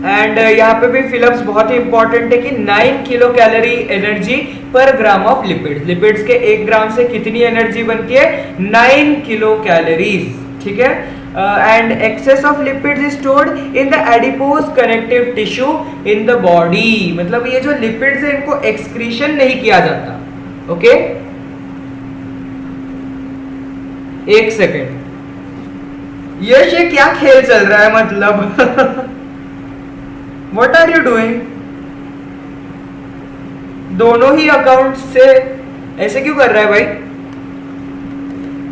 एंड यहाँ पे भी फिलिप्स बहुत ही इंपॉर्टेंट है कि 9 kilo calorie energy per gram of lipids. Lipids के 1 ग्राम से कितनी एनर्जी बनती है? 9 किलो कैलोरीज, ठीक है। And excess of lipids is stored in the adipose connective tissue in the body, मतलब ये जो लिपिड्स है इनको एक्सक्रीशन नहीं किया जाता, ओके। एक सेकेंड, यश ये क्या खेल चल रहा है मतलब What are you doing? दोनों ही अकाउंट से ऐसे क्यों कर रहा है भाई?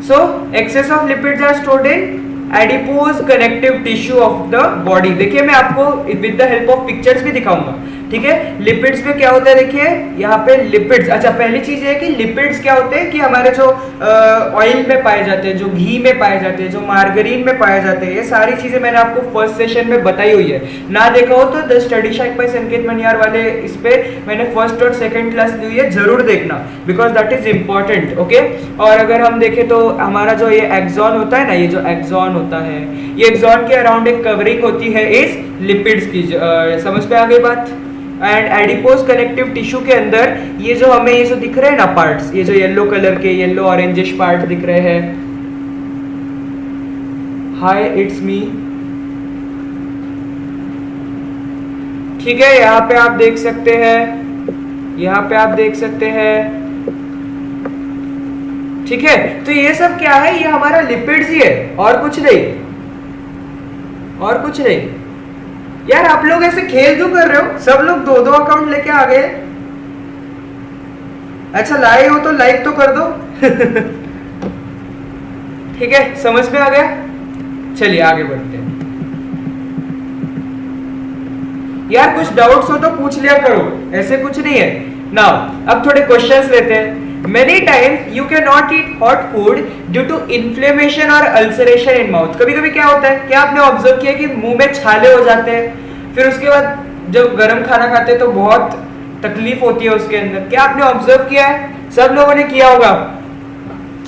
So excess of lipids are stored in adipose connective tissue of the body। देखिए मैं आपको with the help of pictures भी दिखाऊंगा, ठीक है। लिपिड्स में क्या होता है, देखिए यहाँ पे लिपिड्स, अच्छा पहली चीज है कि लिपिड्स क्या होते हैं कि हमारे जो ऑयल में पाए जाते हैं, जो घी में पाए जाते हैं, जो मार्गरीन में पाए जाते हैं, ये सारी चीजें मैंने आपको फर्स्ट सेशन में बताई हुई है। ना देखा हो तो द स्टडी शाइक बाय संकेत मनियार वाले इस पे मैंने फर्स्ट और सेकंड क्लास ली हुई है, जरूर देखना, because that is important, okay. और अगर हम देखें तो हमारा जो ये एक्सॉन होता है ना, ये जो एक्सॉन होता है, ये एक्सॉन के अराउंड एक कवरिंग होती है इस लिपिड्स की, समझ पे आ गई बात। एंड एडिपोज कनेक्टिव टिश्यू के अंदर ये जो हमें ये जो दिख रहे हैं ना पार्ट्स, ये जो येलो कलर के येलो ऑरेंजिश पार्ट दिख रहे हैं, हाय इट्स मी, ठीक है। यहाँ पे आप देख सकते हैं, यहाँ पे आप देख सकते हैं, ठीक है। तो ये सब क्या है, ये हमारा लिपिड्स ही है और कुछ नहीं, और कुछ नहीं। यार आप लोग ऐसे खेल क्यों कर रहे हो? सब लोग 2-2 अकाउंट लेके आ गए। अच्छा लाए हो तो लाइक तो कर दो ठीक है, समझ में आ गया? चलिए आगे बढ़ते हैं। यार कुछ डाउट्स हो तो पूछ लिया करो, ऐसे कुछ नहीं है। नाउ अब थोड़े क्वेश्चंस लेते हैं। Many times you cannot eat hot food due to inflammation और ulceration in mouth। कभी कभी क्या होता है, क्या आपने ऑब्जर्व किया कि मुंह में छाले हो जाते हैं, फिर उसके बाद जब गर्म खाना खाते हैं तो बहुत तकलीफ होती है उसके अंदर। क्या आपने ऑब्जर्व किया है? सब लोगों ने किया होगा।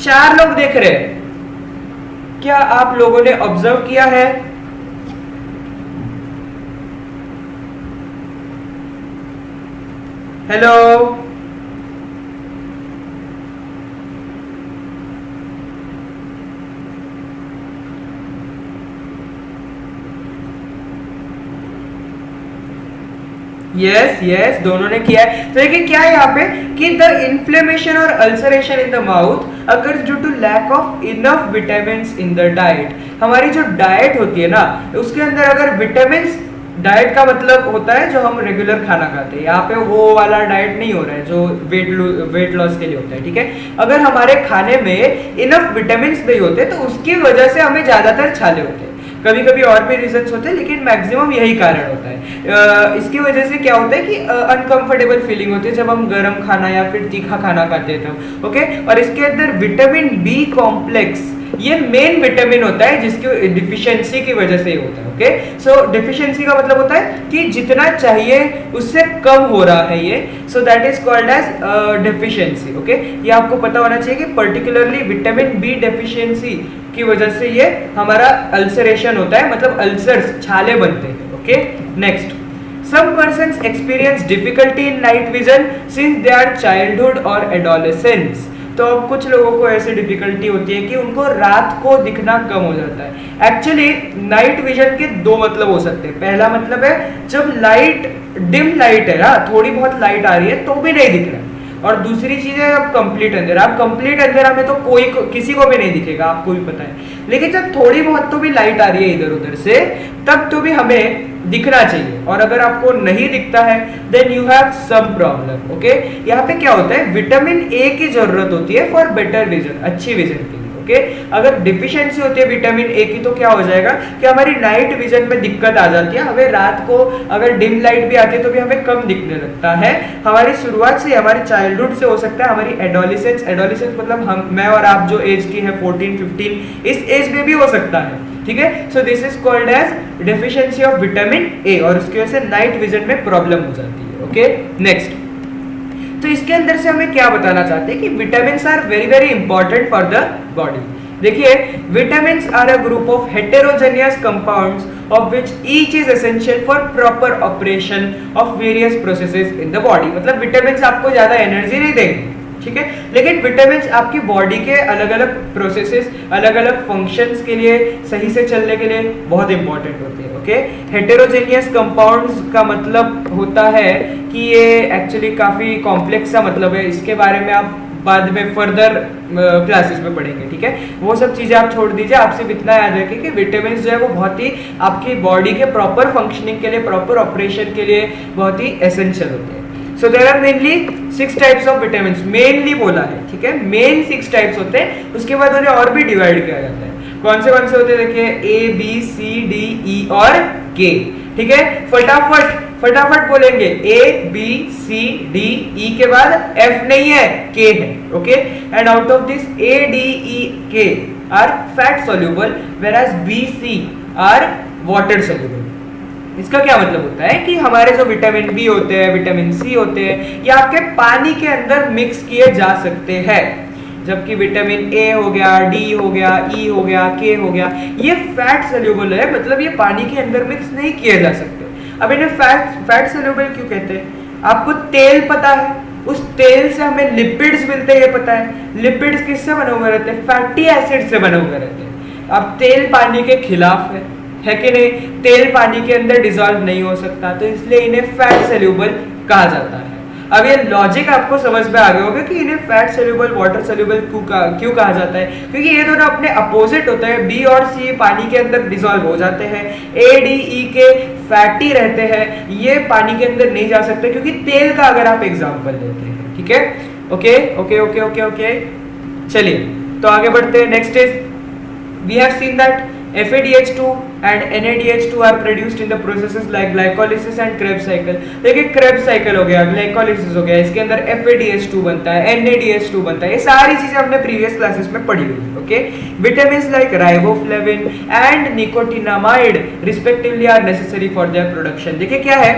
4 लोग देख रहे हैं, क्या आप लोगों ने ऑब्जर्व किया है? हेलो, यस यस, दोनों ने किया है। तो देखिए क्या है यहाँ पे कि द इन्फ्लेमेशन और ulceration in the mouth occurs due to lack of enough vitamin in the diet. हमारी जो डाइट होती है ना, उसके अंदर अगर विटामिन, डाइट का मतलब होता है जो हम रेगुलर खाना खाते हैं, यहाँ पे वो वाला डाइट नहीं हो रहा है जो वेट लॉस के लिए होता है, ठीक है। अगर हमारे खाने में इनफ विटामिन नहीं होते तो उसकी वजह से हमें ज्यादातर छाले होते हैं। कभी कभी और भी रीजंस होते हैं, लेकिन मैक्सिमम यही कारण होता है। इसकी वजह से क्या होता है कि अनकंफर्टेबल फीलिंग होती है जब हम गर्म खाना या फिर तीखा खाना खाते हैं तो, ओके। और इसके अंदर विटामिन बी कॉम्प्लेक्स, ये मेन विटामिन होता है जिसकी डिफिशियंसी की वजह से ही होता है, ओके। सो डिफिशियंसी का मतलब होता है कि जितना चाहिए उससे कम हो रहा है ये, so that is called as deficiency, okay. ये आपको पता होना चाहिए कि पर्टिकुलरली विटामिन बी डेफिशिएंसी की वजह से ये हमारा अल्सरेशन होता है, मतलब अल्सर्स, छाले बनते हैं, okay. Next, some persons experience difficulty in night vision since they are childhood or adolescence। तो अब कुछ लोगों को ऐसी डिफिकल्टी होती है कि उनको रात को दिखना कम हो जाता है। एक्चुअली नाइट विजन के 2 मतलब हो सकते हैं। पहला मतलब है जब लाइट, डिम लाइट है ना, थोड़ी बहुत लाइट आ रही है तो भी नहीं दिख रहा है। और दूसरी चीज है अब कंप्लीट अंधेरा। अब कंप्लीट अंधेरा में तो किसी को भी नहीं दिखेगा, आपको भी पता है। लेकिन जब थोड़ी बहुत तो भी लाइट आ रही है इधर उधर से, तब तो भी हमें दिखना चाहिए। और अगर आपको नहीं दिखता है then you have some problem, okay. यहाँ पे क्या होता है, विटामिन ए की जरूरत होती है फॉर बेटर विजन, अच्छी विजन के लिए, ओके। अगर डिफिशियंसी होती है विटामिन ए की तो क्या हो जाएगा कि हमारी नाइट विजन में दिक्कत आ जाती है। हमें रात को अगर डिम लाइट भी आती है तो भी हमें कम दिखने लगता है। हमारी शुरुआत से, हमारे चाइल्डहुड से हो सकता है, हमारी एडोलिसेंस, एडोलिसेंस मतलब हम, मैं और आप जो एज की है 14-15, इस एज में भी हो सकता है, ठीक है। So this is called as deficiency of vitamin A, और उसकी वजह से नाइट विजन में प्रॉब्लम हो जाती है, ओके। नेक्स्ट, तो इसके अंदर से हमें क्या बताना चाहते हैं कि vitamins are very very important for the body. देखिए, vitamins are a group of heterogeneous compounds of which each is essential for proper operation of various processes in the body। मतलब विटामिन्स आपको ज्यादा एनर्जी नहीं देंगे, ठीक है, लेकिन vitamins आपकी बॉडी के अलग अलग प्रोसेसेस, अलग अलग फंक्शंस के लिए, सही से चलने के लिए बहुत इंपॉर्टेंट होते हैं, ओके। हेटेरोजेनियस कंपाउंड्स का मतलब होता है कि ये एक्चुअली काफी कॉम्प्लेक्स सा मतलब है, इसके बारे में आप बाद में फर्दर क्लासेस में पढ़ेंगे, ठीक है। वो सब चीजें आप छोड़ दीजिए, आप सिर्फ इतना याद रखें कि विटामिन जो है वो बहुत ही आपकी बॉडी के प्रॉपर फंक्शनिंग के लिए, प्रॉपर ऑपरेशन के लिए बहुत ही एसेंशियल होते हैं। So there are mainly 6 types of vitamin, mainly बोला है, ठीक है, मेन 6 टाइप्स होते हैं। उसके बाद उन्हें और भी डिवाइड किया जाता है। कौन से होते हैं देखिए, A B C D E और के, ठीक है। फटाफट बोलेंगे, A B C D E के बाद एफ नहीं है, के है, okay. And out of this A D E K are fat soluble, whereas B C are water soluble. इसका क्या मतलब होता है कि हमारे जो विटामिन बी होते हैं, विटामिन सी होते हैं, ये आपके पानी के अंदर मिक्स किए जा सकते हैं, जबकि विटामिन ए हो गया, डी हो गया, ई हो गया, के हो गया, ये फैट सोल्यूबल है, मतलब ये पानी के अंदर मिक्स नहीं किए जा सकते। अब इन्हें फैट सोल्यूबल क्यों कहते हैं? आपको तेल पता है, उस तेल से हमें लिपिड्स मिलते हैं, ये पता है। लिपिड्स किससे बने हुए रहते हैं? फैटी एसिड से बने हुए रहते हैं। अब तेल पानी के खिलाफ है कि नहीं? तेल पानी के अंदर डिसॉल्व नहीं हो सकता, तो इसलिए इन्हें फैट सोल्यूबल कहा जाता है। अब ये लॉजिक आपको समझ में आ गया होगा कि इन्हें फैट सोल्यूबल, वाटर सोल्यूबल क्यों कहा जाता है, क्योंकि ये दोनों अपने अपोजिट होते हैं। बी और सी पानी के अंदर डिसॉल्व हो जाते हैं, ए डी ई के फैटी रहते हैं, ये पानी के अंदर नहीं जा सकते, क्योंकि तेल का अगर आप एग्जांपल लेते हैं, ठीक है। Okay okay okay okay okay, चलिए तो आगे बढ़ते हैं। Next is we have seen that FADH2 and NADH2 are produced in the processes like glycolysis and Krebs cycle. देखिए Krebs cycle हो गया, glycolysis हो गया, इसके अंदर FADH2 बनता है, NADH2 बनता है, ये सारी चीजें हमने प्रीवियस क्लासेस में पढ़ी हुई है. Okay, vitamins like riboflavin and nicotinamide respectively are necessary for their production. देखिए क्या है,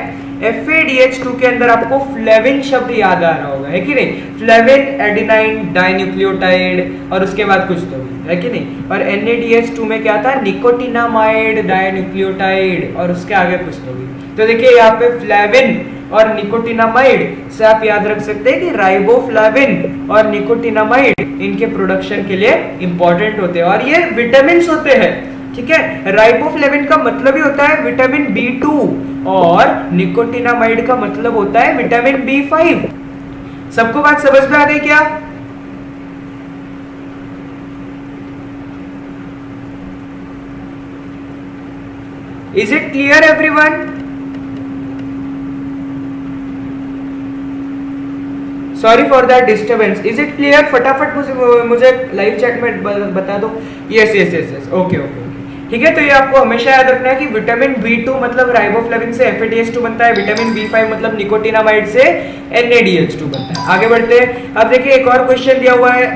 FADH2 के अंदर आपको फ्लेविन शब्द याद आ रहा होगा, है कि नहीं? फ्लेविन एडिनाइन डाइन्यूक्लियोटाइड और उसके बाद कुछ तो है कि नहीं. और NADH2 में क्या था, निकोटिनामाइड डाइन्यूक्लियोटाइड और उसके आगे कुछ तो भी. तो देखिए यहाँ पे फ्लेविन और निकोटिनामाइड से आप याद रख सकते हैं कि राइबोफ्लेविन और निकोटिनामाइड इनके प्रोडक्शन के लिए इंपॉर्टेंट होते हैं और ये विटामिन होते हैं. ठीक है, राइबोफ्लेविन का मतलब ही होता है विटामिन B2 और निकोटिनामाइड का मतलब होता है विटामिन B5. सबको बात समझ में आ गई क्या? Is it clear everyone? Sorry for that disturbance. Is it clear? फटाफट मुझे लाइव चैट में बता दो. Yes yes yes yes, okay okay. ठीक है, तो ये आपको हमेशा याद रखना है कि विटामिन B2 मतलब राइबोफ्लेविन से FADH2 बनता है, विटामिन B5 मतलब निकोटिनामाइड से NADH2 बनता है. आगे बढ़ते हैं. अब देखिए एक और क्वेश्चन दिया हुआ है,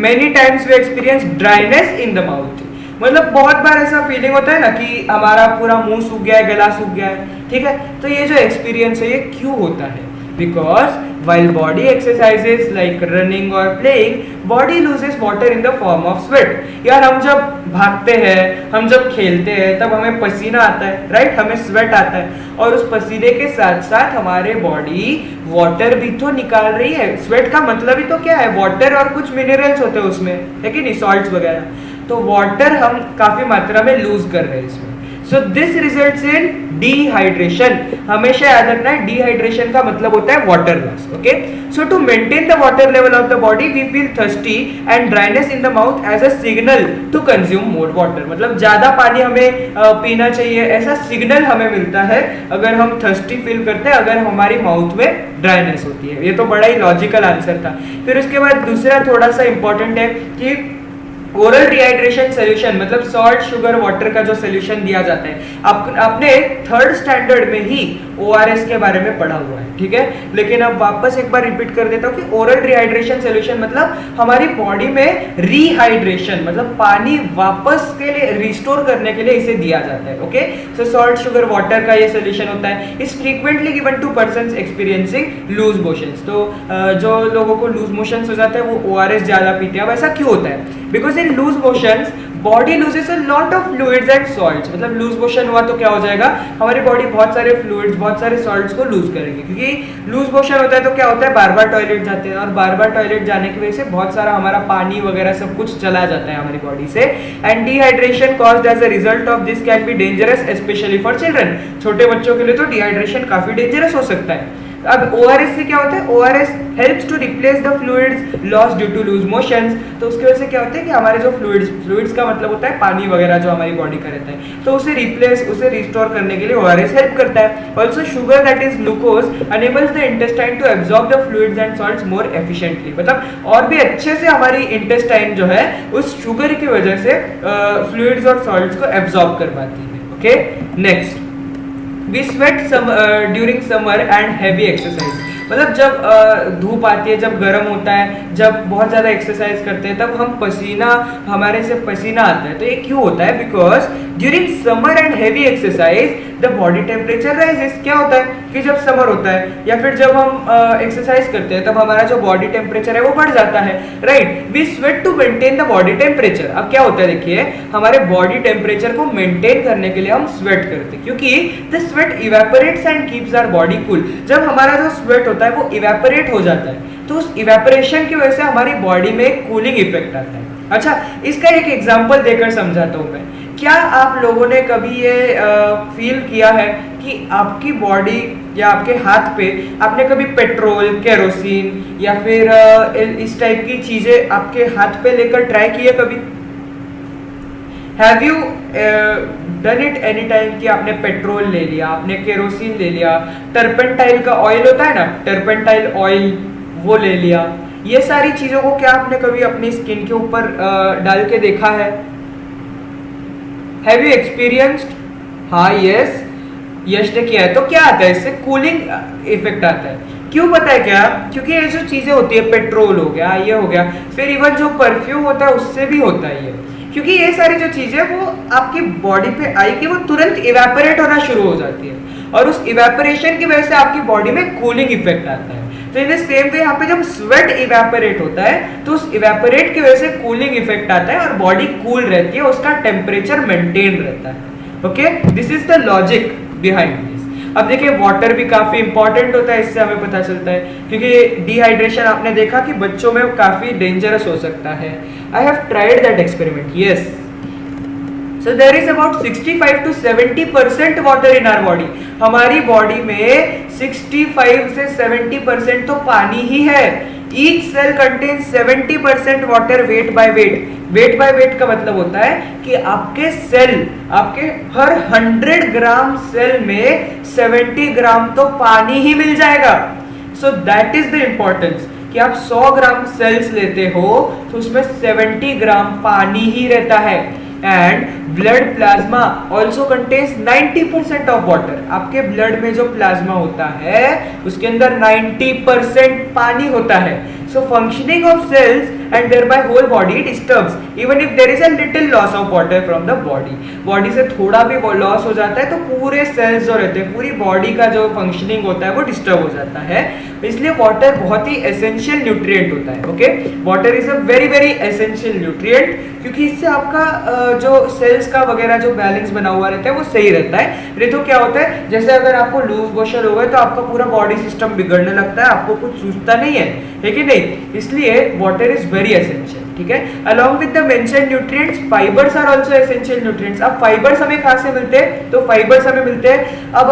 many times we experience dryness in the mouth. मतलब बहुत बार ऐसा फीलिंग होता है ना कि हमारा पूरा मुंह सूख गया है, गला सूख गया है. ठीक है, तो ये जो एक्सपीरियंस है ये क्यों होता है? Because while body exercises like running or playing, body loses water in the form of sweat. यार हम जब भागते हैं, हम जब खेलते हैं, तब हमें पसीना आता है, राइट? हमें स्वेट आता है और उस पसीने के साथ साथ हमारे बॉडी वाटर भी तो निकाल रही है. स्वेट का मतलब ही तो क्या है, वाटर और कुछ मिनरल्स होते हैं उसमें, है कि नहीं, सॉल्ट्स वगैरह. तो वाटर हम काफी मात्रा में लूज कर रहे हैं इसमें. So this results in dehydration. हमेशा याद रखना है डिहाइड्रेशन का मतलब होता है water loss. Okay, so to maintain the water level of the body we feel thirsty and dryness in the mouth as a signal to consume more water. मतलब ज्यादा पानी हमें पीना चाहिए, ऐसा सिग्नल हमें मिलता है अगर हम थर्स्टी फील करते हैं, अगर हमारी माउथ में ड्राइनेस होती है. ये तो बड़ा ही लॉजिकल आंसर था. फिर उसके बाद दूसरा थोड़ा सा इंपॉर्टेंट है कि ओरल डिहाइड्रेशन सोल्यूशन मतलब सॉल्ट शुगर वाटर का जो सोल्यूशन दिया जाता है, आपने थर्ड स्टैंडर्ड में ही ORS के बारे में पढ़ा हुआ है. ठीक है, लेकिन अब वापस एक बार रिपीट कर देता हूँ कि ओरल डिहाइड्रेशन सोल्यूशन मतलब हमारी बॉडी में रिहाइड्रेशन मतलब पानी वापस के लिए रिस्टोर करने के लिए इसे दिया जाता है. Okay, so salt sugar water का ये सोल्यूशन होता है. Is frequently given to persons experiencing loose motions. तो जो लोगों को लूज मोशंस हो जाते हैं वो ORS ज्यादा पीते हैं. अब ऐसा क्यों होता है? Because in loose motions body loses a lot of fluids and salts. मतलब लूज मोशन हुआ तो क्या हो जाएगा, हमारी बॉडी बहुत सारे फ्लूइड्स बहुत सारे सॉल्ट्स को लूज करेगी. क्योंकि लूज मोशन होता है तो क्या होता है, बार बार टॉयलेट जाते हैं और बार बार टॉयलेट जाने की वजह से बहुत सारा हमारा पानी वगैरह सब कुछ चला जाता है हमारी बॉडी से. And dehydration caused as a result of this can be dangerous especially for children. छोटे बच्चों के लिए तो डिहाइड्रेशन काफी डेंजरस हो सकता है. अब ORS से क्या होता है, ORS helps to replace the fluids lost due to loose motions. तो उसकी वजह से क्या होता है कि हमारे जो फ्लूइड्स का मतलब होता है पानी वगैरह जो हमारी बॉडी का रहता है, तो उसे रिप्लेस उसे रिस्टोर करने के लिए ORS हेल्प करता है. Also sugar that is glucose enables the intestine to absorb the fluids and salts more efficiently. मतलब और भी अच्छे से हमारी इंटेस्टाइन जो है उस शुगर की वजह से फ्लूइड्स और सॉल्ट्स को एब्जॉर्ब कर पाती है. Okay, next We sweat during summer and heavy exercise. मतलब जब धूप आती है, जब गर्म होता है, जब बहुत ज़्यादा एक्सरसाइज करते हैं तब हम पसीना हमारे से पसीना आता है. तो ये क्यों होता है? Because during summer and heavy exercise the body temperature rises. क्या होता है कि जब समर होता है या फिर जब हम एक्सरसाइज करते हैं तब हमारा जो बॉडी टेम्परेचर है वो बढ़ जाता है, right? We sweat to maintain the body temperature. अब क्या होता है, देखिए हमारे बॉडी टेम्परेचर को मेंटेन करने के लिए हम स्वेट करते हैं क्योंकि the sweat evaporates and keeps our body cool. जब हमारा जो स्वेट होता है वो इवेपोरेट हो जाता है तो उस इवेपोरेशन की वजह से हमारी बॉडी में कूलिंग इफेक्ट आता है. अच्छा, इसका एक एग्जांपल देकर समझाता हूं मैं. क्या आप लोगों ने कभी ये फील किया है कि आपकी बॉडी या आपके हाथ पे आपने कभी पेट्रोल, केरोसिन या फिर इस टाइप की चीजें आपके हाथ पे लेकर ट्राई की है कभी? Have you done it any time कि आपने पेट्रोल ले लिया, आपने केरोसिन ले लिया, टर्पेंटाइल का ऑयल होता है ना, टर्पेंटाइल ऑयल वो ले लिया. ये सारी चीजों को क्या आपने कभी अपनी स्किन के ऊपर डाल के देखा है? Have you experienced? हाँ यस, यश ने किया है। तो क्या आता है इससे? कूलिंग इफेक्ट आता है। क्यों पता है क्या? क्योंकि ये जो चीजें होती है, पेट्रोल हो गया, ये हो गया, फिर इवन जो परफ्यूम होता है उससे भी होता है ये, क्योंकि ये सारी जो चीजें वो आपकी बॉडी पे आएगी, वो तुरंत इवेपोरेट होना शुरू हो जाती है, और उस इवेपोरेशन की वजह से आपकी बॉडी में कूलिंग इफेक्ट आता है। तो इन द सेम वे यहाँ पे जब स्वेट इवेपोरेट होता है तो उस इवेपोरेट की वजह से कूलिंग इफेक्ट आता है और बॉडी कूल रहती है, उसका टेम्परेचर मेंटेन रहता है। Okay, this is the logic behind this. अब देखिए वाटर भी काफी इंपॉर्टेंट होता है, इससे हमें पता चलता है, क्योंकि डिहाइड्रेशन आपने देखा कि बच्चों में काफी डेंजरस हो सकता है। I have tried that experiment, yes. So there is about 65 to 70% water in our body. हमारी बॉडी में 65 से 70% तो पानी ही है। Each cell contains 70% water weight by weight. Weight by weight का मतलब होता है कि आपके सेल, आपके हर 100 ग्राम सेल में 70 ग्राम तो पानी ही मिल जाएगा। So that is the importance कि आप 100 ग्राम सेल्स लेते हो तो उसमें 70 ग्राम पानी ही रहता है। And blood plasma also contains 90% of water. आपके ब्लड में जो प्लाज्मा होता है उसके अंदर 90% पानी होता है। So functioning of cells and thereby whole body disturbs even if there is a little loss of water from the body. Body से थोड़ा भी लॉस हो जाता है तो पूरे सेल्स जो रहते हैं, पूरी बॉडी का जो फंक्शनिंग होता है वो डिस्टर्ब हो जाता है। इसलिए वाटर बहुत ही एसेंशियल न्यूट्रिएंट होता है। Okay, water is a very very essential nutrient, क्योंकि इससे आपका जो सेल्स का वगैरह जो बैलेंस बना हुआ रहता है वो सही रहता है। नहीं तो क्या होता है, जैसे अगर आपको लूज मोशन हो गए तो आपका पूरा बॉडी सिस्टम बिगड़ने लगता है, आपको कुछ सूझता नहीं है कि नहीं। इसलिए वाटर इज वेरी एसेंशियल, ठीक है। Along with the mentioned nutrients, fibres are also essential nutrients. अब फाइबर्स हमें कहाँ से मिलते हैं? तो फाइबर्स हमें मिलते हैं अब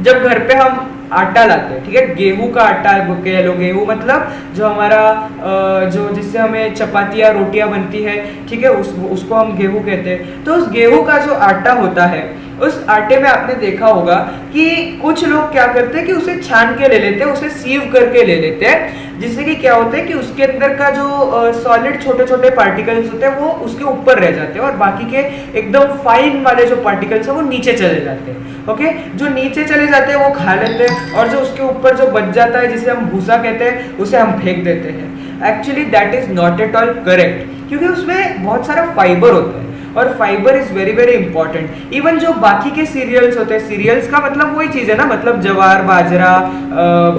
जब घर पे हम आटा लाते हैं, ठीक है, गेहूं का आटा कह लो। गेहूं मतलब जो हमारा जो जिससे हमें चपातियाँ रोटियां बनती है, ठीक है, उसको हम गेहूं कहते हैं। तो उस गेहूं का जो आटा होता है, उस आटे में आपने देखा होगा कि कुछ लोग क्या करते हैं कि उसे छान के ले लेते हैं, उसे सीव करके ले लेते हैं, जिससे कि क्या होता है कि उसके अंदर का जो सॉलिड छोटे छोटे पार्टिकल्स होते हैं वो उसके ऊपर रह जाते हैं और बाकी के एकदम फाइन वाले जो पार्टिकल्स है वो नीचे चले जाते हैं। ओके, जो नीचे चले जाते हैं वो खा लेते हैं और जो उसके ऊपर जो बच जाता है, जिसे हम भूसा कहते हैं, उसे हम फेंक देते हैं। Actually that is not at all correct, क्योंकि उसमें बहुत सारा फाइबर होता है और fibre is very very important. Even जो बाकी के सीरियल्स होते हैं, सीरियल्स का मतलब वही चीज है ना, मतलब ज्वार, बाजरा,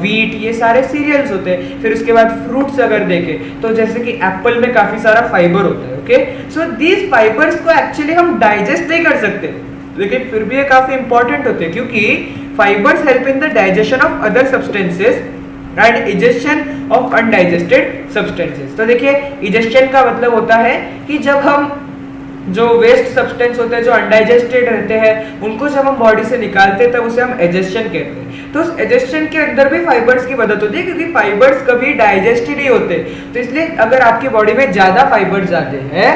वीट, ये सारे सीरियल्स होते हैं। फिर उसके बाद फ्रूट्स अगर देखें तो जैसे कि एप्पल में काफी सारा फाइबर होता है। ओके, सो दीज फाइबर्स को एक्चुअली हम डाइजेस्ट नहीं कर सकते, लेकिन फिर भी ये काफी इंपॉर्टेंट होते हैं, क्योंकि fibres help in the digestion of other substances and egestion of undigested substances. तो देखिए, इजेशन का मतलब होता है कि जब हम जो वेस्ट सब्सटेंस होते हैं, जो अनडाइजेस्टेड रहते हैं, उनको जब हम बॉडी से निकालते हैं तब उसे हम एजेशन कहते हैं। तो उस एजेशन के अंदर भी फाइबर्स की मदद होती है, क्योंकि फाइबर्स कभी डाइजेस्ट ही नहीं होते। तो इसलिए अगर आपकी बॉडी में ज्यादा फाइबर्स आते हैं,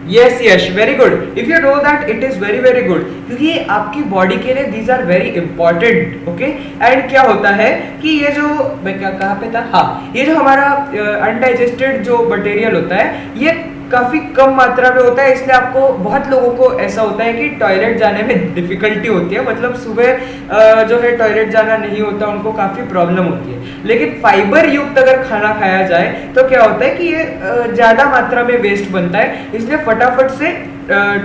yes Yash, very good, if you know that it is very very good, क्योंकि आपकी बॉडी के लिए these are very important. Okay, and क्या होता है कि ये जो मैं क्या कहाँ पे था, हाँ, ये जो हमारा अनडाइजेस्टेड जो मटेरियल होता है ये काफी कम मात्रा में होता है, इसलिए आपको, बहुत लोगों को ऐसा होता है कि टॉयलेट जाने में डिफिकल्टी होती है, मतलब सुबह जो है टॉयलेट जाना नहीं होता, उनको काफी प्रॉब्लम होती है। लेकिन फाइबर युक्त अगर खाना खाया जाए तो क्या होता है कि ये ज्यादा मात्रा में वेस्ट बनता है, इसलिए फटाफट से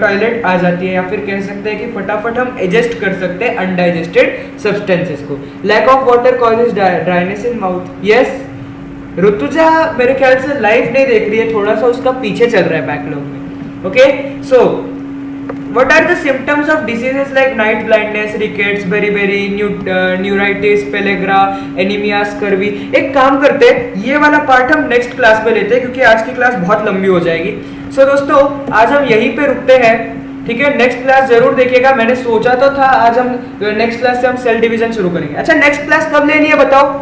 टॉयलेट आ जाती है, या फिर कह सकते हैं कि फटाफट हम एडजस्ट कर सकते हैं अनडाइजेस्टेड सब्सटेंसेस को। Lack of water causes dryness in mouth, yes. Rutuja मेरे ख्याल से लाइव नहीं देख रही है, थोड़ा सा उसका पीछे चल रहा है बैकलॉग में। Okay, so what are the symptoms of diseases like night blindness, rickets, beriberi, neuritis, pellagra, anaemia, scurvy. एक काम करते हैं, ये वाला पार्ट हम नेक्स्ट क्लास में लेते हैं, क्योंकि आज की क्लास बहुत लंबी हो जाएगी। सो दोस्तों, आज हम यहीं पे रुकते हैं, ठीक है। नेक्स्ट क्लास जरूर देखिएगा। मैंने सोचा तो था आज हम नेक्स्ट क्लास से हम सेल डिवीजन शुरू करेंगे। अच्छा, नेक्स्ट क्लास कब लेनी है बताओ?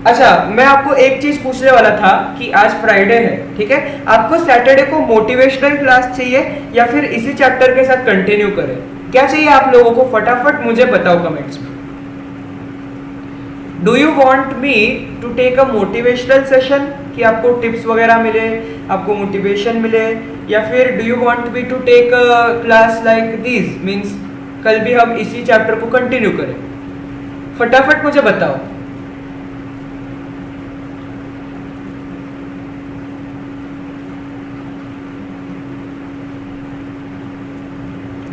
अच्छा, मैं आपको एक चीज पूछने वाला था कि आज फ्राइडे है, ठीक है, आपको सैटरडे को मोटिवेशनल क्लास चाहिए या फिर इसी चैप्टर के साथ कंटिन्यू करें? क्या चाहिए आप लोगों को? फटाफट मुझे बताओ कमेंट्स में। Do you want me to take a motivational session, कि आपको टिप्स वगैरह मिले, आपको मोटिवेशन मिले, या फिर do you want me to take a class like this, means कल भी हम इसी चैप्टर को कंटिन्यू करें? फटाफट मुझे बताओ।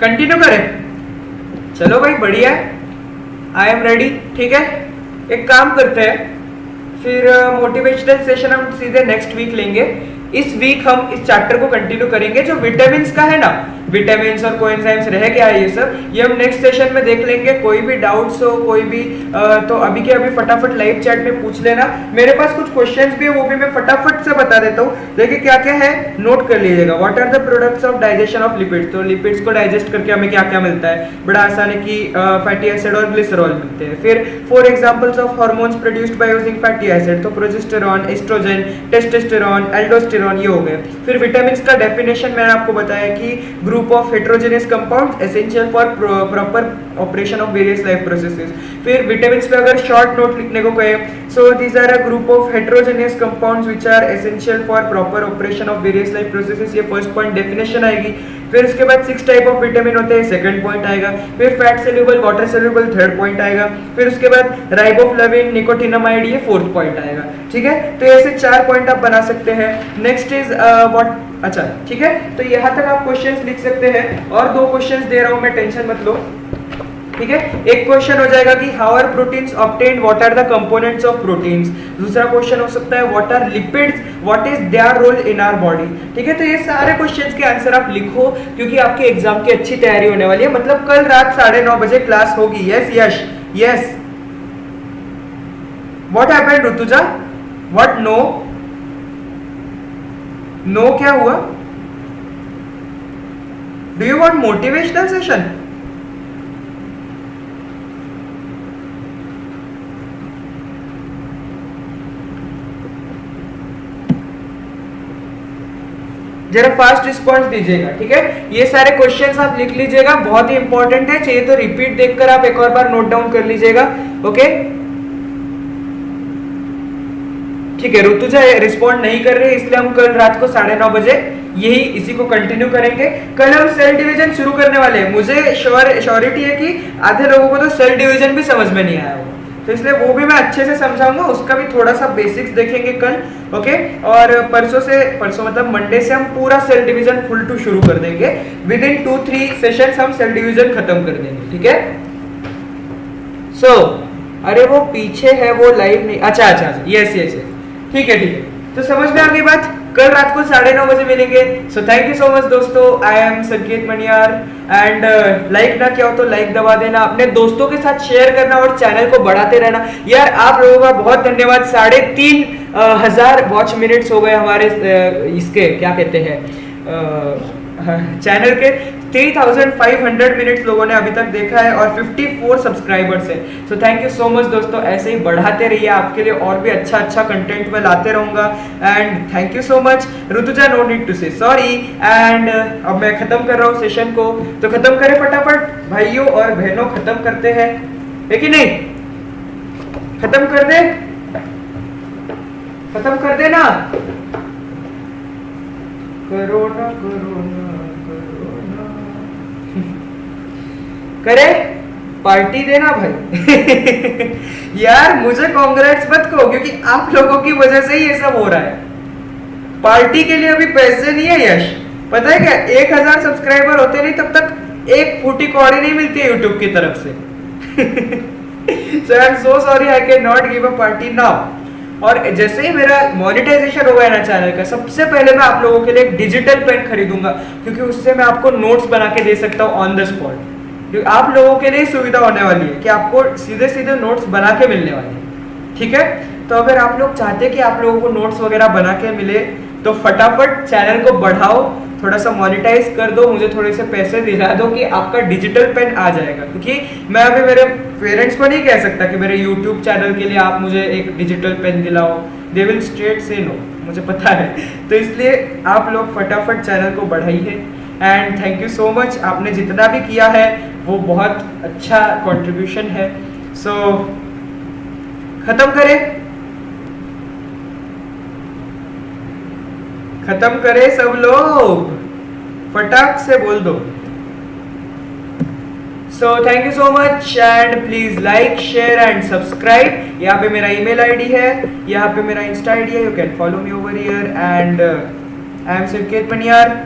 कंटिन्यू करें? चलो भाई बढ़िया है, आई एम रेडी। ठीक है, एक काम करते हैं, फिर मोटिवेशनल सेशन हम सीधे नेक्स्ट वीक लेंगे। इस वीक हम इस चैप्टर को कंटिन्यू करेंगे। जो विटामिन का है ना, विटामिन और कोएंजाइम्स रह गया है, ये सब ये हम नेक्स्ट सेशन में देख लेंगे। कोई भी डाउट्स हो, कोई भी तो अभी के अभी फटाफट लाइव चैट में पूछ लेना। मेरे पास कुछ क्वेश्चंस भी है, वो भी मैं फटाफट से बता देता हूँ। देखिए क्या क्या है, नोट कर लीजिएगा। What are the products of digestion of lipids, तो लिपिड्स को डाइजेस्ट करके हमें क्या क्या मिलता है, बड़ा आसान है कि फैटी एसिड और ग्लिसरॉल मिलते हैं। फिर 4 examples of hormones produced by using fatty acid, तो प्रोजेस्टेरॉन, एस्ट्रोजन, टेस्टोस्टेरॉन, एल्डोस्टेरॉन, ये हो गए। फिर विटामिन का डेफिनेशन मैंने आपको बताया कि group of heterogeneous compounds essential for proper operation of various life processes. फिर विटामिन पे अगर शॉर्ट नोट लिखने को कहे, so these are a group of heterogeneous compounds which are essential for proper operation of various life processes, ये first point definition आएगी। फिर उसके बाद 6 टाइप ऑफ विटामिन होते हैं, सेकंड पॉइंट आएगा। फिर fat soluble, water soluble, third point आएगा। फिर उसके बाद राइबोफ्लाविन, निकोटिनामाइड, ये फोर्थ पॉइंट आएगा। ठीक है, तो ऐसे 4 पॉइंट आप बना सकते हैं। नेक्स्ट इज व्हाट, अच्छा ठीक है, तो यहाँ तक आप क्वेश्चंस लिख सकते हैं। और 2 क्वेश्चंस दे रहा हूं मैं, टेंशन मत लो। ठीक है, एक क्वेश्चन हो जाएगा कि how are proteins obtained, what are the components of proteins. दूसरा क्वेश्चन हो सकता है what are lipids, what is their role in our body. ठीक है, तो ये सारे क्वेश्चंस के आंसर आप लिखो, क्योंकि आपके एग्जाम की अच्छी तैयारी होने वाली है। मतलब कल रात 9:30 बजे क्लास होगी। Yes Yash yes. What happened Rutuja, what, no no क्या हुआ? Do you want motivational session? जरा फास्ट रिस्पॉन्स दीजिएगा। ठीक है, ये सारे क्वेश्चंस आप लिख लीजिएगा, बहुत ही इंपॉर्टेंट है। चाहिए तो रिपीट देखकर आप एक और बार नोट डाउन कर लीजिएगा। ओके ठीक है, ऋतुजा रिस्पॉन्ड नहीं कर रही, इसलिए हम कल रात को 9:30 बजे यही इसी को कंटिन्यू करेंगे। कल हम सेल डिवीजन शुरू करने वाले हैं। मुझे श्योरिटी है कि आधे लोगों को तो सेल डिवीजन भी समझ में नहीं आया होगा, तो इसलिए वो भी मैं अच्छे से समझाऊंगा, उसका भी थोड़ा सा बेसिक्स देखेंगे कल। ओके, और परसों मतलब मंडे से हम पूरा सेल डिवीजन फुल टू शुरू कर देंगे। विद इन 2-3 सेशंस हम सेल डिवीजन खत्म कर देंगे। ठीक है, सो अरे वो पीछे है, वो लाइव नहीं, अच्छा यस यस, ठीक है, तो समझ में आ गई बात। कल रात को 9:30 बजे मिलेंगे। So thank you so much दोस्तों। I am Sanket Maniyar and like ना किया हो तो लाइक दबा देना, अपने दोस्तों के साथ शेयर करना और चैनल को बढ़ाते रहना। यार आप लोगों का बहुत धन्यवाद। 3,500 वॉच मिनट्स हो गए हमारे इसके क्या कहते हैं चैनल के। 3,500 मिनट्स लोगों ने अभी तक देखा है और 54 सब्सक्राइबर्स है। सो थैंक यू सो मच दोस्तों, ऐसे ही बढ़ाते रहिए, आपके लिए और भी अच्छा कंटेंट मैं लाते रहूंगा। And thank you so much Rutuja, no need to say sorry. And अब मैं खत्म कर रहा हूँ सेशन को, तो खत्म करें फटाफट भाइयों और बहनों, खत्म करते हैं, है कि नहीं? खत्म कर दे, खत्म कर देना। कोरोना कोरोना करे, पार्टी देना भाई। यार मुझे कांग्रेट्स मत कहो, क्योंकि आप लोगों की वजह से ही ये सब हो रहा है। पार्टी के लिए अभी पैसे नहीं है यश, पता है क्या? 1,000 सब्सक्राइबर होते नहीं तब तक एक फूटी कौड़ी नहीं मिलती है यूट्यूब की तरफ से। So I'm so sorry, I cannot give a party now. और जैसे ही मेरा मोनेटाइजेशन हो गया ना चैनल का, सबसे पहले मैं आप लोगों के लिए एक डिजिटल पेन खरीदूंगा, क्योंकि उससे मैं आपको नोट्स बना के दे सकता हूँ ऑन द स्पॉट। आप लोगों के लिए सुविधा होने वाली है कि आपको सीधे सीधे नोट्स बना के मिलने वाले हैं। ठीक है, तो अगर आप लोग चाहते हैं कि आप लोगों को नोट्स वगैरह बना के मिले, तो फटाफट चैनल को बढ़ाओ, थोड़ा सा मोनेटाइज कर दो, मुझे थोड़े से पैसे दिला दो कि आपका डिजिटल पेन आ जाएगा। क्योंकि मैं अभी मेरे पेरेंट्स को नहीं कह सकता कि मेरे यूट्यूब चैनल के लिए आप मुझे एक डिजिटल पेन दिलाओ, दे विल स्ट्रेट से नो, मुझे पता है। तो इसलिए आप लोग फटाफट चैनल को बढ़ाइए। And thank you so much, आपने जितना भी किया है वो बहुत अच्छा कंट्रीब्यूशन है। सो खत्म करें, खत्म करें सब लोग, फटाक से बोल दो। So thank you so much and please like share and subscribe. यहाँ पे मेरा ईमेल आईडी है, यहाँ पे मेरा इंस्टा आईडी है, you can follow me over here and I am Sanket Maniyar.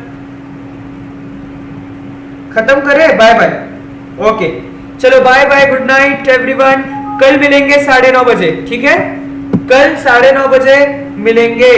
खत्म करें, बाय बाय। ओके चलो bye bye, good night everyone. कल मिलेंगे 9:30 बजे, ठीक है? कल 9:30 बजे मिलेंगे।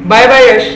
बाय बाय यश।